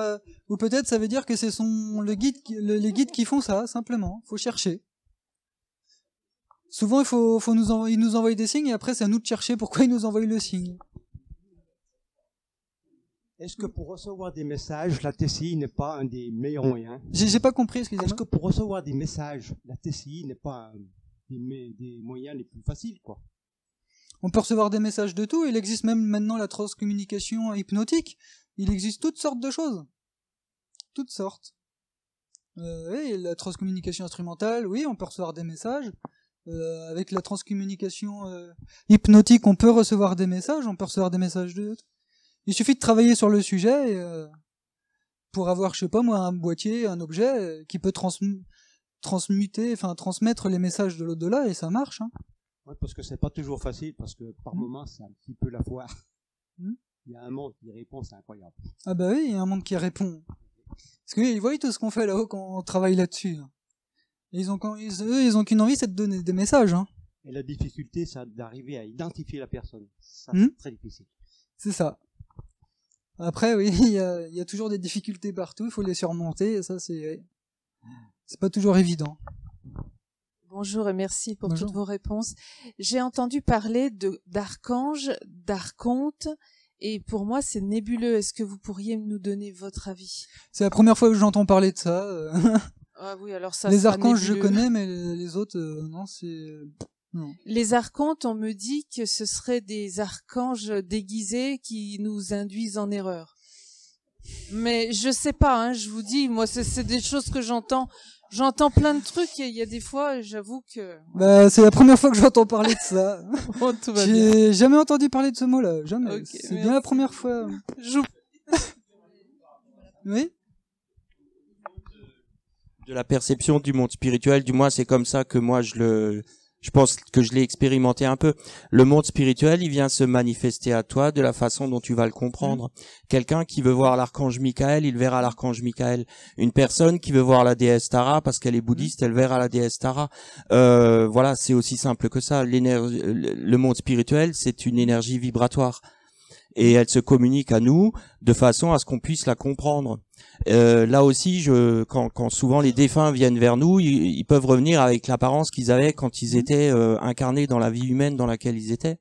que c'est les guides qui font ça simplement. Faut chercher. Souvent ils nous envoient des signes et après c'est à nous de chercher pourquoi ils nous envoient le signe. Est-ce que pour recevoir des messages, la TCI n'est pas un des meilleurs moyens? J'ai pas compris, excusez-moi. Est-ce que pour recevoir des messages, la TCI n'est pas des moyens les plus faciles, quoi? On peut recevoir des messages de tout. Il existe même maintenant la transcommunication hypnotique. Il existe toutes sortes de choses. Toutes sortes. Oui, la transcommunication instrumentale, oui, on peut recevoir des messages. Avec la transcommunication hypnotique, on peut recevoir des messages. On peut recevoir des messages de... Il suffit de travailler sur le sujet pour avoir, je sais pas moi, un boîtier, un objet qui peut transmettre les messages de l'au-delà et ça marche. Hein. Ouais, parce que c'est pas toujours facile, parce que par moments c'est un petit peu la foire. Il y a un monde qui répond, c'est incroyable. Ah bah oui, il y a un monde qui répond. Parce qu'ils voient tout ce qu'on fait là-haut quand on travaille là-dessus. Et ils ont qu'une envie, c'est de donner des messages. Hein. Et la difficulté, c'est d'arriver à identifier la personne. Ça, c'est très difficile. C'est ça. Après, oui, il y a toujours des difficultés partout, il faut les surmonter, et ça, c'est pas toujours évident. Bonjour et merci pour toutes vos réponses. J'ai entendu parler d'archanges, d'archontes, et pour moi, c'est nébuleux. Est-ce que vous pourriez nous donner votre avis? C'est la première fois que j'entends parler de ça. Ah oui, alors ça. Les archanges, je connais, mais les autres, non, c'est... Non. Les archontes, on me dit que ce seraient des archanges déguisés qui nous induisent en erreur. Mais je sais pas, hein, je vous dis, moi, c'est des choses que j'entends. J'entends plein de trucs et il y a des fois, j'avoue que... Bah, c'est la première fois que j'entends parler de ça. Oh, tout va bien. J'ai jamais entendu parler de ce mot-là, jamais. Okay, c'est bien la première fois. Oui. De la perception du monde spirituel, du moins c'est comme ça que moi je pense que je l'ai expérimenté un peu. Le monde spirituel, il vient se manifester à toi de la façon dont tu vas le comprendre. Quelqu'un qui veut voir l'archange Michael, il verra l'archange Michael. Une personne qui veut voir la déesse Tara, parce qu'elle est bouddhiste, elle verra la déesse Tara. Voilà, c'est aussi simple que ça. Le monde spirituel, c'est une énergie vibratoire. Et elle se communique à nous de façon à ce qu'on puisse la comprendre. Là aussi, quand souvent les défunts viennent vers nous, ils peuvent revenir avec l'apparence qu'ils avaient quand ils étaient incarnés dans la vie humaine dans laquelle ils étaient.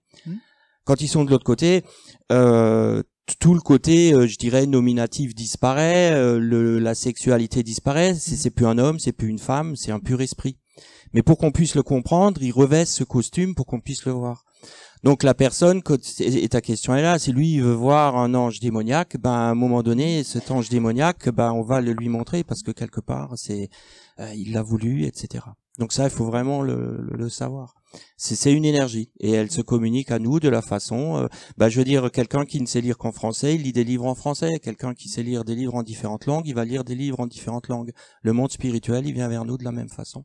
Quand ils sont de l'autre côté, tout le côté, je dirais, nominatif disparaît, la sexualité disparaît, c'est plus un homme, c'est plus une femme, c'est un pur esprit. Mais pour qu'on puisse le comprendre, ils revêtent ce costume pour qu'on puisse le voir. Donc la personne, et ta question est là, si lui il veut voir un ange démoniaque, ben à un moment donné, cet ange démoniaque, ben on va le lui montrer parce que quelque part il l'a voulu, etc. Donc ça, il faut vraiment le savoir. C'est une énergie et elle se communique à nous de la façon, je veux dire, quelqu'un qui ne sait lire qu'en français, il lit des livres en français. Quelqu'un qui sait lire des livres en différentes langues, il va lire des livres en différentes langues. Le monde spirituel, il vient vers nous de la même façon.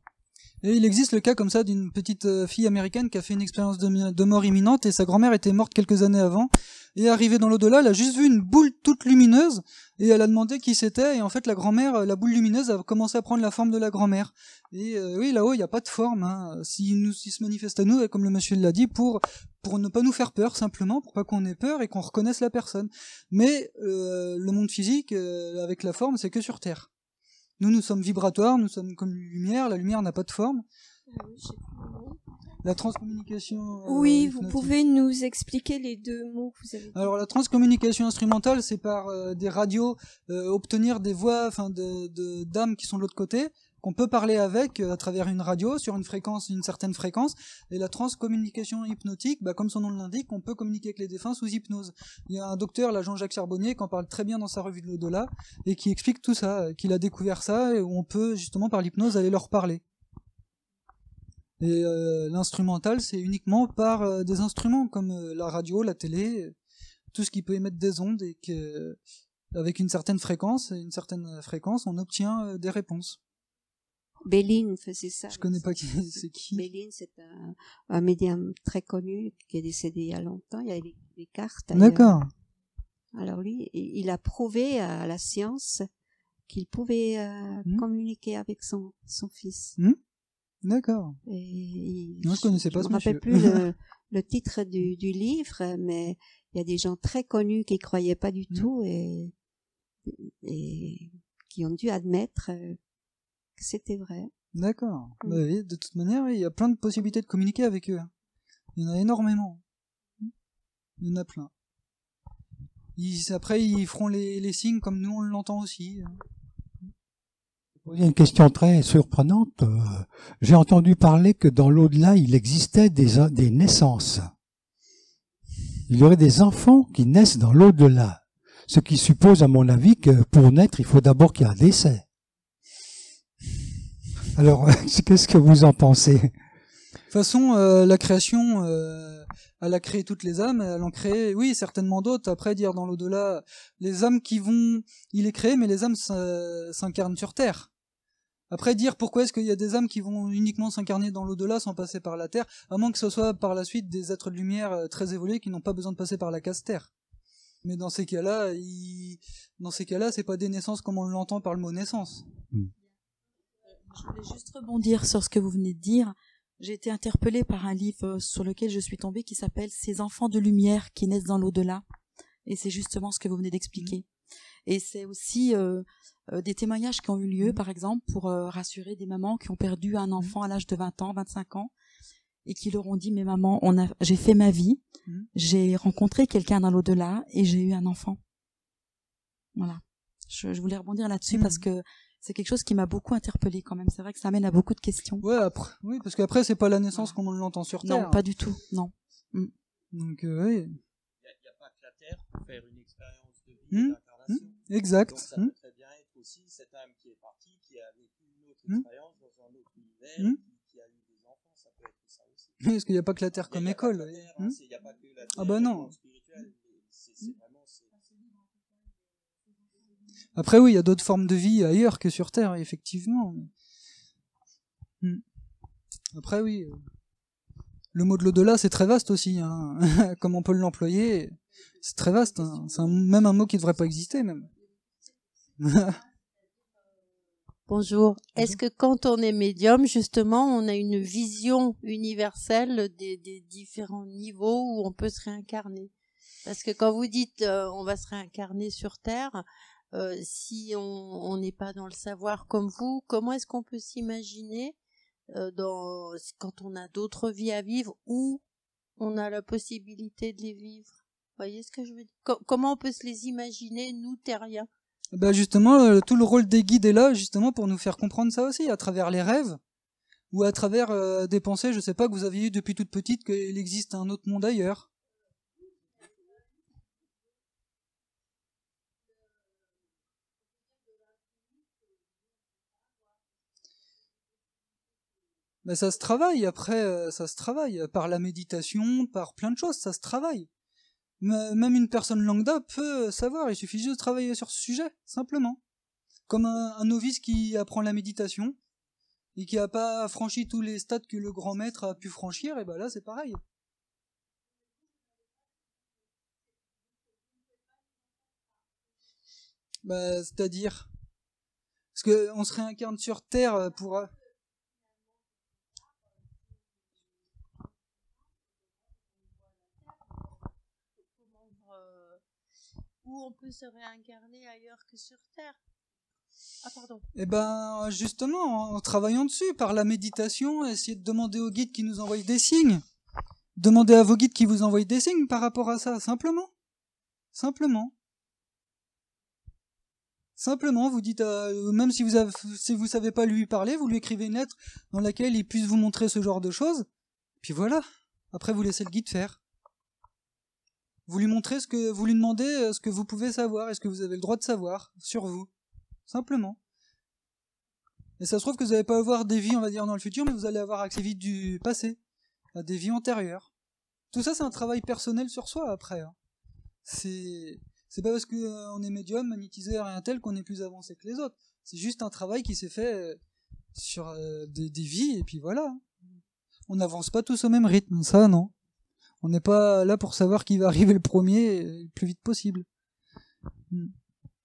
Et il existe le cas comme ça d'une petite fille américaine qui a fait une expérience de mort imminente et sa grand-mère était morte quelques années avant et arrivée dans l'au-delà, elle a juste vu une boule toute lumineuse et elle a demandé qui c'était et en fait la grand-mère, la boule lumineuse a commencé à prendre la forme de la grand-mère. Et oui, là-haut, il n'y a pas de forme, hein. S'il se manifeste à nous, comme le monsieur l'a dit, pour ne pas nous faire peur simplement, pour pas qu'on ait peur et qu'on reconnaisse la personne. Mais le monde physique avec la forme, c'est que sur Terre. Nous sommes vibratoires, nous sommes comme une lumière, la lumière n'a pas de forme. La transcommunication... oui, vous pouvez nous expliquer les deux mots que vous avez dit. Alors la transcommunication instrumentale, c'est par des radios, obtenir des voix d'âmes qui sont de l'autre côté, qu'on peut parler avec à travers une radio, sur une certaine fréquence. Et la transcommunication hypnotique, comme son nom l'indique, on peut communiquer avec les défunts sous hypnose. Il y a un docteur, là, Jean-Jacques Charbonnier, qui en parle très bien dans sa revue de l'au-delà, et qui explique tout ça, qu'il a découvert ça, et où on peut, justement, par l'hypnose, aller leur parler. Et l'instrumental, c'est uniquement par des instruments, comme la radio, la télé, tout ce qui peut émettre des ondes, et avec une certaine fréquence, on obtient des réponses. Béline faisait ça. Je connais pas c'est qui. Béline, c'est un médium très connu qui est décédé il y a longtemps. Il y a les cartes. D'accord. Alors lui, il a prouvé à la science qu'il pouvait communiquer avec son fils. D'accord. Non, je connaissais pas ce monsieur. Je ne me rappelle plus le titre du livre, mais il y a des gens très connus qui croyaient pas du tout et qui ont dû admettre que c'était vrai. D'accord. Oui, de toute manière, il y a plein de possibilités de communiquer avec eux. Il y en a énormément. Il y en a plein. Après, ils feront les signes comme nous, on l'entend aussi. Il y a une question très surprenante. J'ai entendu parler que dans l'au-delà, il existait des naissances. Il y aurait des enfants qui naissent dans l'au-delà. Ce qui suppose, à mon avis, que pour naître, il faut d'abord qu'il y ait un décès. Alors, qu'est-ce que vous en pensez? De toute façon, la création, elle a créé toutes les âmes, elle en crée, oui, certainement d'autres. Après, dire dans l'au-delà, les âmes il est créé, mais les âmes s'incarnent sur Terre. Après, dire pourquoi est-ce qu'il y a des âmes qui vont uniquement s'incarner dans l'au-delà sans passer par la Terre, à moins que ce soit par la suite des êtres de lumière très évolués qui n'ont pas besoin de passer par la case Terre. Mais dans ces cas-là, c'est pas des naissances comme on l'entend par le mot naissance. Je voulais juste rebondir sur ce que vous venez de dire. J'ai été interpellée par un livre sur lequel je suis tombée qui s'appelle « Ces enfants de lumière qui naissent dans l'au-delà ». Et c'est justement ce que vous venez d'expliquer. Et c'est aussi des témoignages qui ont eu lieu, par exemple, pour rassurer des mamans qui ont perdu un enfant à l'âge de 20 ans, 25 ans, et qui leur ont dit « Mais maman, j'ai fait ma vie, j'ai rencontré quelqu'un dans l'au-delà et j'ai eu un enfant. » Voilà. Je voulais rebondir là-dessus parce que c'est quelque chose qui m'a beaucoup interpellée quand même. C'est vrai que ça amène à beaucoup de questions. Ouais, oui, parce qu'après, c'est pas la naissance comme on l'entend sur Terre. Non, pas du tout, non. Donc, oui. Il n'y a pas que la Terre pour faire une expérience de vie d'incarnation. Exact. Donc ça peut très bien être aussi cette âme qui est partie, qui a vécu une autre expérience dans un autre univers, qui a eu des enfants, ça peut être ça aussi. Oui, parce qu'il n'y a pas que la Terre comme école. Il n'y a pas que la Terre ah bah non. Spirituelle. C'est vraiment... Après, oui, il y a d'autres formes de vie ailleurs que sur Terre, effectivement. Après, oui, le mot de l'au-delà, c'est très vaste aussi, hein. Comme on peut l'employer, c'est très vaste. Hein. C'est même un mot qui ne devrait pas exister, même. Bonjour. Est-ce que quand on est médium, justement, on a une vision universelle des différents niveaux où on peut se réincarner? Parce que quand vous dites on va se réincarner sur Terre, si on n'est pas dans le savoir comme vous, comment est-ce qu'on peut s'imaginer quand on a d'autres vies à vivre où on a la possibilité de les vivre? Vous voyez ce que je veux dire? Comment on peut se les imaginer, nous, terriens? Justement, tout le rôle des guides est là, justement, pour nous faire comprendre ça aussi, à travers les rêves. ou à travers des pensées, je sais pas, que vous aviez eues depuis toute petite, qu'il existe un autre monde ailleurs. Ben ça se travaille, après, ça se travaille, par la méditation, par plein de choses, ça se travaille. Même une personne lambda peut savoir, il suffit juste de travailler sur ce sujet, simplement. Comme un novice qui apprend la méditation, et qui n'a pas franchi tous les stades que le grand maître a pu franchir, et ben là c'est pareil. Ben, c'est-à-dire, parce qu'on se réincarne sur Terre pour... Où on peut se réincarner ailleurs que sur Terre. Ah, pardon. Eh ben, justement, en travaillant dessus, par la méditation, essayer de demander aux guides qui nous envoient des signes. Demandez à vos guides qui vous envoient des signes par rapport à ça, simplement. Simplement. Simplement, vous dites, même si vous savez pas lui parler, vous lui écrivez une lettre dans laquelle il puisse vous montrer ce genre de choses. Puis voilà. Après, vous laissez le guide faire. Vous lui montrez vous lui demandez ce que vous pouvez savoir et ce que vous avez le droit de savoir sur vous. Simplement. Et ça se trouve que vous n'allez pas avoir des vies, on va dire, dans le futur, mais vous allez avoir accès vite du passé, à des vies antérieures. Tout ça, c'est un travail personnel sur soi, après. Hein. C'est pas parce qu'on est médium, magnétisé, rien tel, qu'on est plus avancé que les autres. C'est juste un travail qui s'est fait sur des vies, et puis voilà. On n'avance pas tous au même rythme, ça, non. On n'est pas là pour savoir qui va arriver le premier le plus vite possible.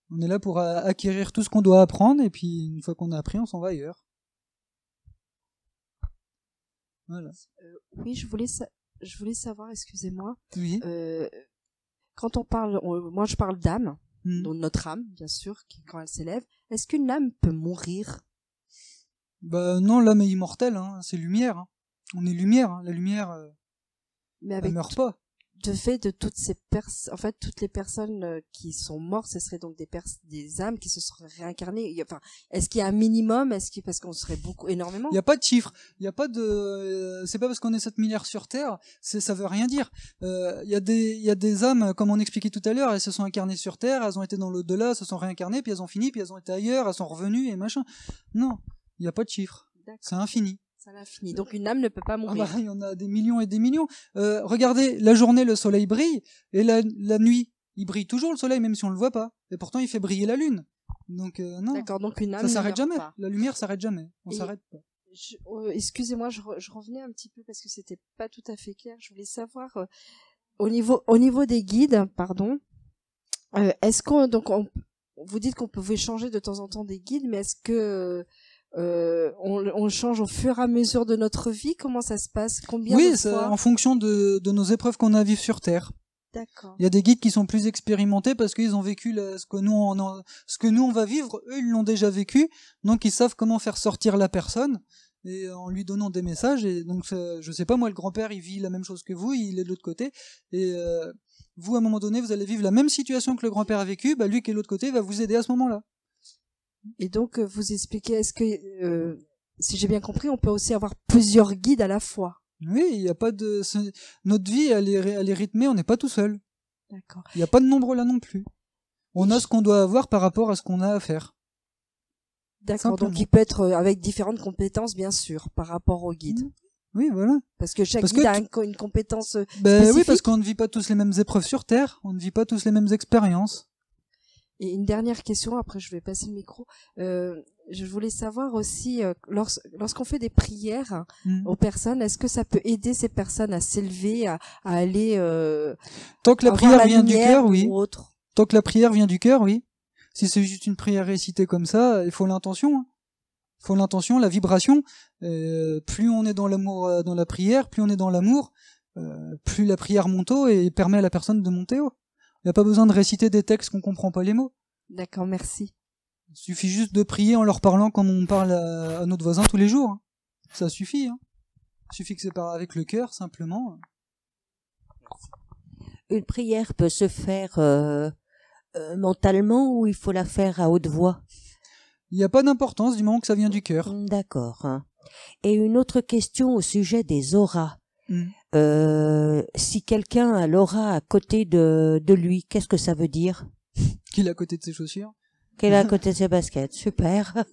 On est là pour acquérir tout ce qu'on doit apprendre, et puis une fois qu'on a appris, on s'en va ailleurs. Voilà. Oui, je voulais savoir, excusez-moi. Oui. Quand on parle, moi je parle d'âme, donc notre âme, bien sûr, quand elle s'élève. Est-ce qu'une âme peut mourir? Bah non, l'âme est immortelle, hein, c'est lumière. Hein. On est lumière, hein. La lumière, mais elle meurt pas. De fait de toutes ces en fait, toutes les personnes qui sont mortes, ce seraient donc des âmes qui se seraient réincarnées. Enfin, est-ce qu'il y a un minimum? Parce qu'on serait énormément? Il y a pas de chiffre. Il y a pas de, c'est pas parce qu'on est 7 milliards sur Terre, ça veut rien dire. Il y a des âmes, comme on expliquait tout à l'heure, elles se sont incarnées sur Terre, elles ont été dans l'au-delà, se sont réincarnées, puis elles ont fini, puis elles ont été ailleurs, elles sont revenues et machin. Non. Il y a pas de chiffre. C'est infini. C'est l'infini. Donc une âme ne peut pas mourir. Ah bah, il y en a des millions et des millions. Regardez, la journée, le soleil brille, et la nuit, il brille toujours le soleil, même si on le voit pas. Et pourtant, il fait briller la lune. Donc non. D'accord, donc une âme ça s'arrête jamais. Pas. La lumière s'arrête jamais. On s'arrête pas. Excusez-moi, je revenais un petit peu parce que c'était pas tout à fait clair. Je voulais savoir au niveau des guides, pardon. Est-ce qu'on vous dites qu'on pouvait changer de temps en temps des guides, mais est-ce que on change au fur et à mesure de notre vie? Comment ça se passe? Combien de fois? En fonction de nos épreuves qu'on a à vivre sur Terre. D'accord. Il y a des guides qui sont plus expérimentés parce qu'ils ont vécu ce que nous on va vivre. Eux, ils l'ont déjà vécu, donc ils savent comment faire sortir la personne et en lui donnant des messages. Et donc, je sais pas, moi, le grand-père, il vit la même chose que vous, il est de l'autre côté. Et vous, à un moment donné, vous allez vivre la même situation que le grand-père a vécu. Bah, lui qui est de l'autre côté, va vous aider à ce moment-là. Et donc, vous expliquez, est-ce que, si j'ai bien compris, on peut aussi avoir plusieurs guides à la fois? Oui, il n'y a pas de... Notre vie, elle est rythmée, on n'est pas tout seul. D'accord. Il n'y a pas de nombre là non plus. On a ce qu'on doit avoir par rapport à ce qu'on a à faire. D'accord, donc il peut être avec différentes compétences, bien sûr, par rapport au guide. Oui, voilà. Parce que chaque guide a une compétence spécifique. Oui, parce qu'on ne vit pas tous les mêmes épreuves sur Terre, on ne vit pas tous les mêmes expériences. Et une dernière question, après je vais passer le micro. Je voulais savoir aussi, lorsqu'on fait des prières aux personnes, est-ce que ça peut aider ces personnes à s'élever, à aller... Tant que la prière vient du cœur, oui. Autre. Tant que la prière vient du cœur, oui. Si c'est juste une prière récitée comme ça, il faut l'intention. Hein. Il faut l'intention, la vibration. Plus on est dans l'amour, dans la prière, plus on est dans l'amour, plus la prière monte haut et permet à la personne de monter haut. Il n'y a pas besoin de réciter des textes qu'on comprend pas les mots. D'accord, merci. Il suffit juste de prier en leur parlant comme on parle à notre voisin tous les jours. Hein. Ça suffit. Hein. Il suffit que c'est avec le cœur, simplement. Une prière peut se faire mentalement ou il faut la faire à haute voix? Il n'y a pas d'importance du moment que ça vient du cœur. D'accord. Hein. Et une autre question au sujet des auras. Si quelqu'un a l'aura à côté de lui, qu'est-ce que ça veut dire? Qu'il est à côté de ses chaussures. Qu'il est à côté de ses baskets. Super.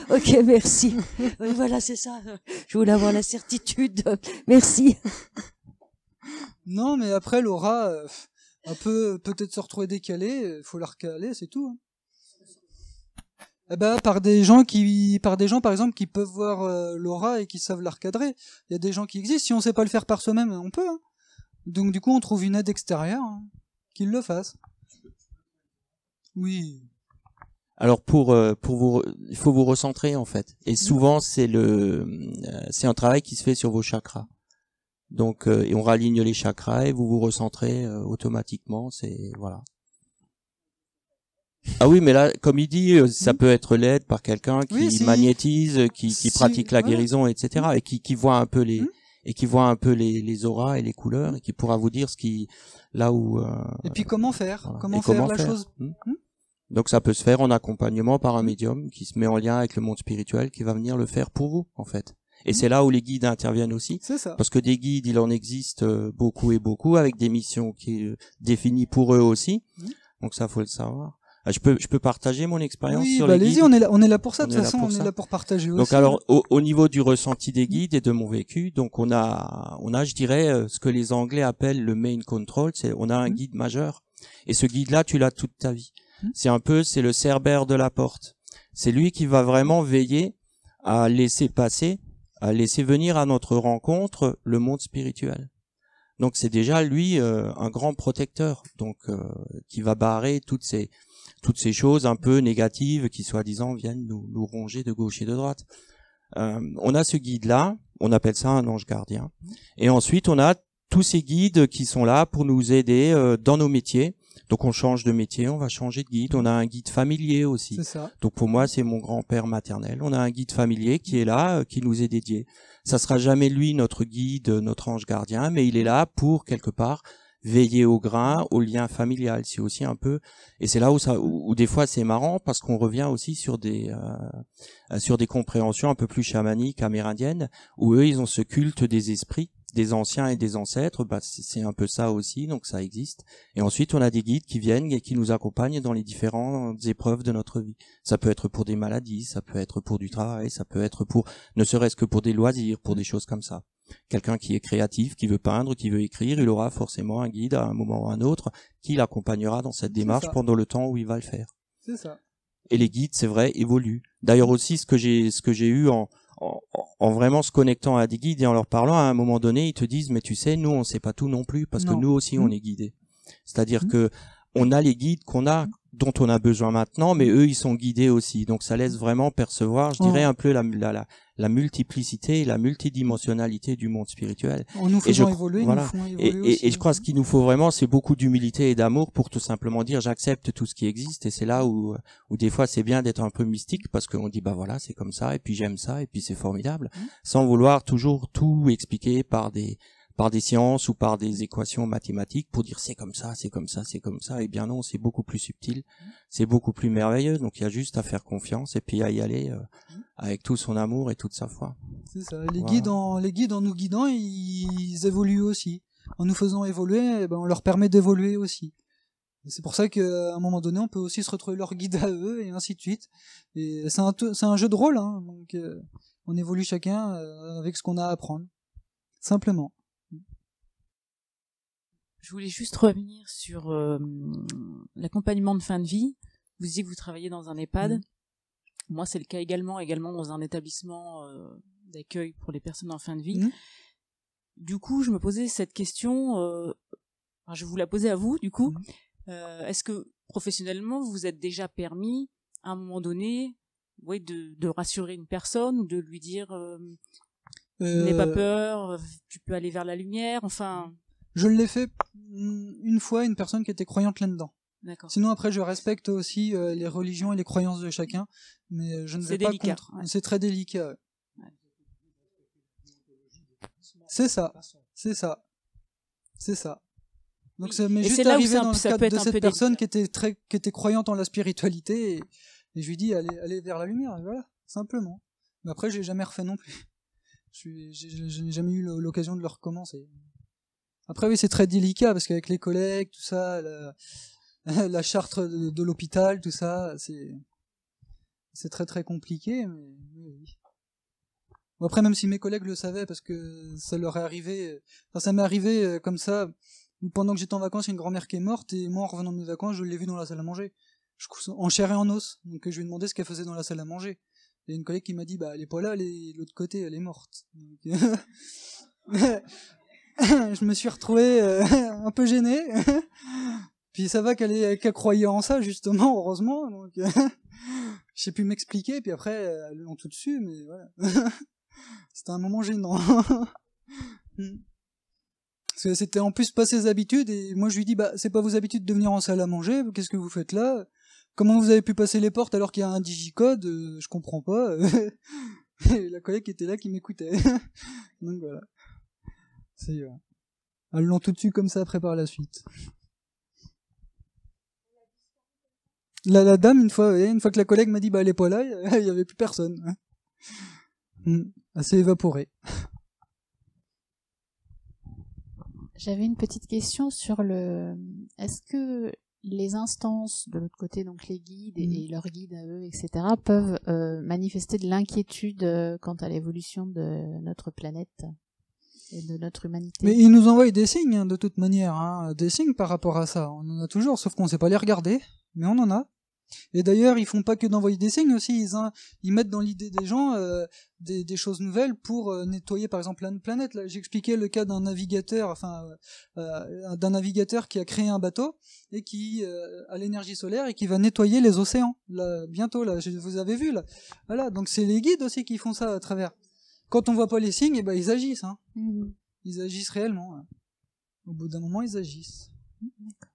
Ok, merci. Oui, voilà, c'est ça. Je voulais avoir la certitude. Merci. Non, mais après, l'aura, un peu, peut-être se retrouver décalé, il faut la recaler, c'est tout. Hein. Eh ben, par des gens, par exemple, qui peuvent voir l'aura et qui savent la recadrer. Il y a des gens qui existent. Si on sait pas le faire par soi-même, on peut. Hein. Donc, du coup, on trouve une aide extérieure qui le fasse. Oui. Alors pour vous, il faut vous recentrer en fait. Et souvent c'est un travail qui se fait sur vos chakras. Donc et on raligne les chakras et vous vous recentrez automatiquement. C'est voilà. Ah oui, mais là, comme il dit, ça peut être l'aide par quelqu'un qui magnétise, qui pratique la guérison, etc. et qui voit un peu les auras et les couleurs et qui pourra vous dire ce qui là où. Et puis comment faire, voilà. comment faire la chose. Donc ça peut se faire en accompagnement par un médium qui se met en lien avec le monde spirituel qui va venir le faire pour vous en fait. Et c'est là où les guides interviennent aussi. C'est ça. Parce que des guides, il en existe beaucoup et beaucoup avec des missions qui sont définies pour eux aussi. Donc ça faut le savoir. Je peux partager mon expérience sur les guides. Allez-y, on est là pour ça de toute façon, on est là pour partager aussi. Donc alors au niveau du ressenti des guides et de mon vécu, donc on a je dirais ce que les Anglais appellent le main control, c'est on a un guide majeur et ce guide là tu l'as toute ta vie. C'est le Cerbère de la porte. C'est lui qui va vraiment veiller à laisser passer, à laisser venir à notre rencontre le monde spirituel. Donc c'est déjà lui un grand protecteur, donc qui va barrer toutes ces choses un peu négatives qui soi-disant viennent nous ronger de gauche et de droite. On a ce guide-là, on appelle ça un ange gardien. Et ensuite on a tous ces guides qui sont là pour nous aider dans nos métiers. Donc on change de métier, on va changer de guide. On a un guide familier aussi. C'est ça. Donc pour moi, c'est mon grand-père maternel. On a un guide familier qui est là, qui nous est dédié. Ça sera jamais lui notre guide, notre ange gardien, mais il est là pour quelque part veiller au grain, au lien familial. C'est aussi un peu, et c'est là où des fois c'est marrant parce qu'on revient aussi sur des compréhensions un peu plus chamaniques amérindiennes où eux ils ont ce culte des esprits, des anciens et des ancêtres, c'est un peu ça aussi, donc ça existe. Et ensuite, on a des guides qui viennent et qui nous accompagnent dans les différentes épreuves de notre vie. Ça peut être pour des maladies, ça peut être pour du travail, ça peut être pour, ne serait-ce que pour des loisirs, pour des choses comme ça. Quelqu'un qui est créatif, qui veut peindre, qui veut écrire, il aura forcément un guide à un moment ou à un autre qui l'accompagnera dans cette démarche pendant le temps où il va le faire. C'est ça. Et les guides, c'est vrai, évoluent. D'ailleurs aussi, ce que j'ai eu en vraiment se connectant à des guides et en leur parlant, à un moment donné, ils te disent, mais tu sais, nous, on sait pas tout non plus, parce que nous aussi, on est guidés. C'est-à-dire que on a les guides dont on a besoin maintenant, mais eux, ils sont guidés aussi. Donc, ça laisse vraiment percevoir, je dirais, un peu la multiplicité et la multidimensionnalité du monde spirituel. En nous faisant évoluer, voilà. Et je crois que ce qu'il nous faut vraiment, c'est beaucoup d'humilité et d'amour pour tout simplement dire, j'accepte tout ce qui existe. Et c'est là où des fois, c'est bien d'être un peu mystique parce qu'on dit, bah voilà, c'est comme ça, et puis j'aime ça, et puis c'est formidable, sans vouloir toujours tout expliquer par des sciences ou par des équations mathématiques pour dire c'est comme ça, c'est comme ça, c'est comme ça. Eh bien non, c'est beaucoup plus subtil, c'est beaucoup plus merveilleux. Donc il y a juste à faire confiance et puis à y aller avec tout son amour et toute sa foi. C'est ça. Les guides en nous guidant, ils évoluent aussi. En nous faisant évoluer, on leur permet d'évoluer aussi. Et c'est pour ça qu'à un moment donné, on peut aussi se retrouver leur guide à eux et ainsi de suite. Et c'est un jeu de rôle, hein. Donc on évolue chacun avec ce qu'on a à apprendre, simplement. Je voulais juste revenir sur l'accompagnement de fin de vie. Vous disiez que vous travaillez dans un EHPAD. Moi, c'est le cas également dans un établissement d'accueil pour les personnes en fin de vie. Du coup, je me posais cette question, je vais vous la poser à vous, du coup. Est-ce que, professionnellement, vous vous êtes déjà permis, à un moment donné, de rassurer une personne ou de lui dire n'aie pas peur, tu peux aller vers la lumière, enfin... Je l'ai fait une fois, une personne qui était croyante là-dedans. D'accord. Sinon, après, je respecte aussi les religions et les croyances de chacun, mais je ne vais pas contre. Ouais. C'est très délicat. Ouais. C'est ça. Donc, ça m'est juste arrivé dans le cadre de cette personne qui était croyante en la spiritualité, et je lui dis, allez vers la lumière, voilà, simplement. Mais après, j'ai jamais refait non plus. Je n'ai jamais eu l'occasion de le recommencer. Après, oui, c'est très délicat parce qu'avec les collègues, tout ça, la charte de l'hôpital, tout ça, c'est très très compliqué. Mais oui. Bon, après, même si mes collègues le savaient, parce que ça leur est arrivé, enfin, ça m'est arrivé comme ça, pendant que j'étais en vacances, il y a une grand-mère qui est morte, et moi, en revenant de mes vacances, je l'ai vue dans la salle à manger. En chair et en os. Donc, je lui ai demandé ce qu'elle faisait dans la salle à manger. Il y a une collègue qui m'a dit, bah, elle est pas là, elle est de l'autre côté, elle est morte. Donc, je me suis retrouvé un peu gêné. Puis ça va qu'elle croyait en ça, justement, heureusement. Donc, j'ai pu m'expliquer, puis après, elles l'ont tout dessus, mais voilà. C'était un moment gênant. Parce que c'était en plus pas ses habitudes, et moi je lui dis, bah, c'est pas vos habitudes de venir en salle à manger, qu'est-ce que vous faites là? Comment vous avez pu passer les portes alors qu'il y a un digicode? Je comprends pas. Et la collègue qui était là qui m'écoutait. Donc voilà. Elles l'ont tout dessus comme ça après par la suite. La dame, une fois que la collègue m'a dit, bah, elle est pas là, il y avait plus personne. Elle s'est évaporée. J'avais une petite question sur est-ce que les instances de l'autre côté, donc les guides et leurs guides à eux, etc., peuvent manifester de l'inquiétude quant à l'évolution de notre planète et de notre humanité? Mais ils nous envoient des signes, hein, de toute manière, hein, des signes par rapport à ça. On en a toujours, sauf qu'on sait pas les regarder, mais on en a. Et d'ailleurs, ils font pas que d'envoyer des signes aussi, ils mettent dans l'idée des gens des choses nouvelles pour nettoyer par exemple la planète. Là, j'expliquais le cas d'un navigateur, d'un navigateur qui a créé un bateau et qui a l'énergie solaire et qui va nettoyer les océans. Là, bientôt, là, vous avez vu là. Voilà, donc c'est les guides aussi qui font ça à travers. Quand on voit pas les signes, et ben ils agissent, hein. Ils agissent réellement. Hein. Au bout d'un moment, ils agissent. D'accord.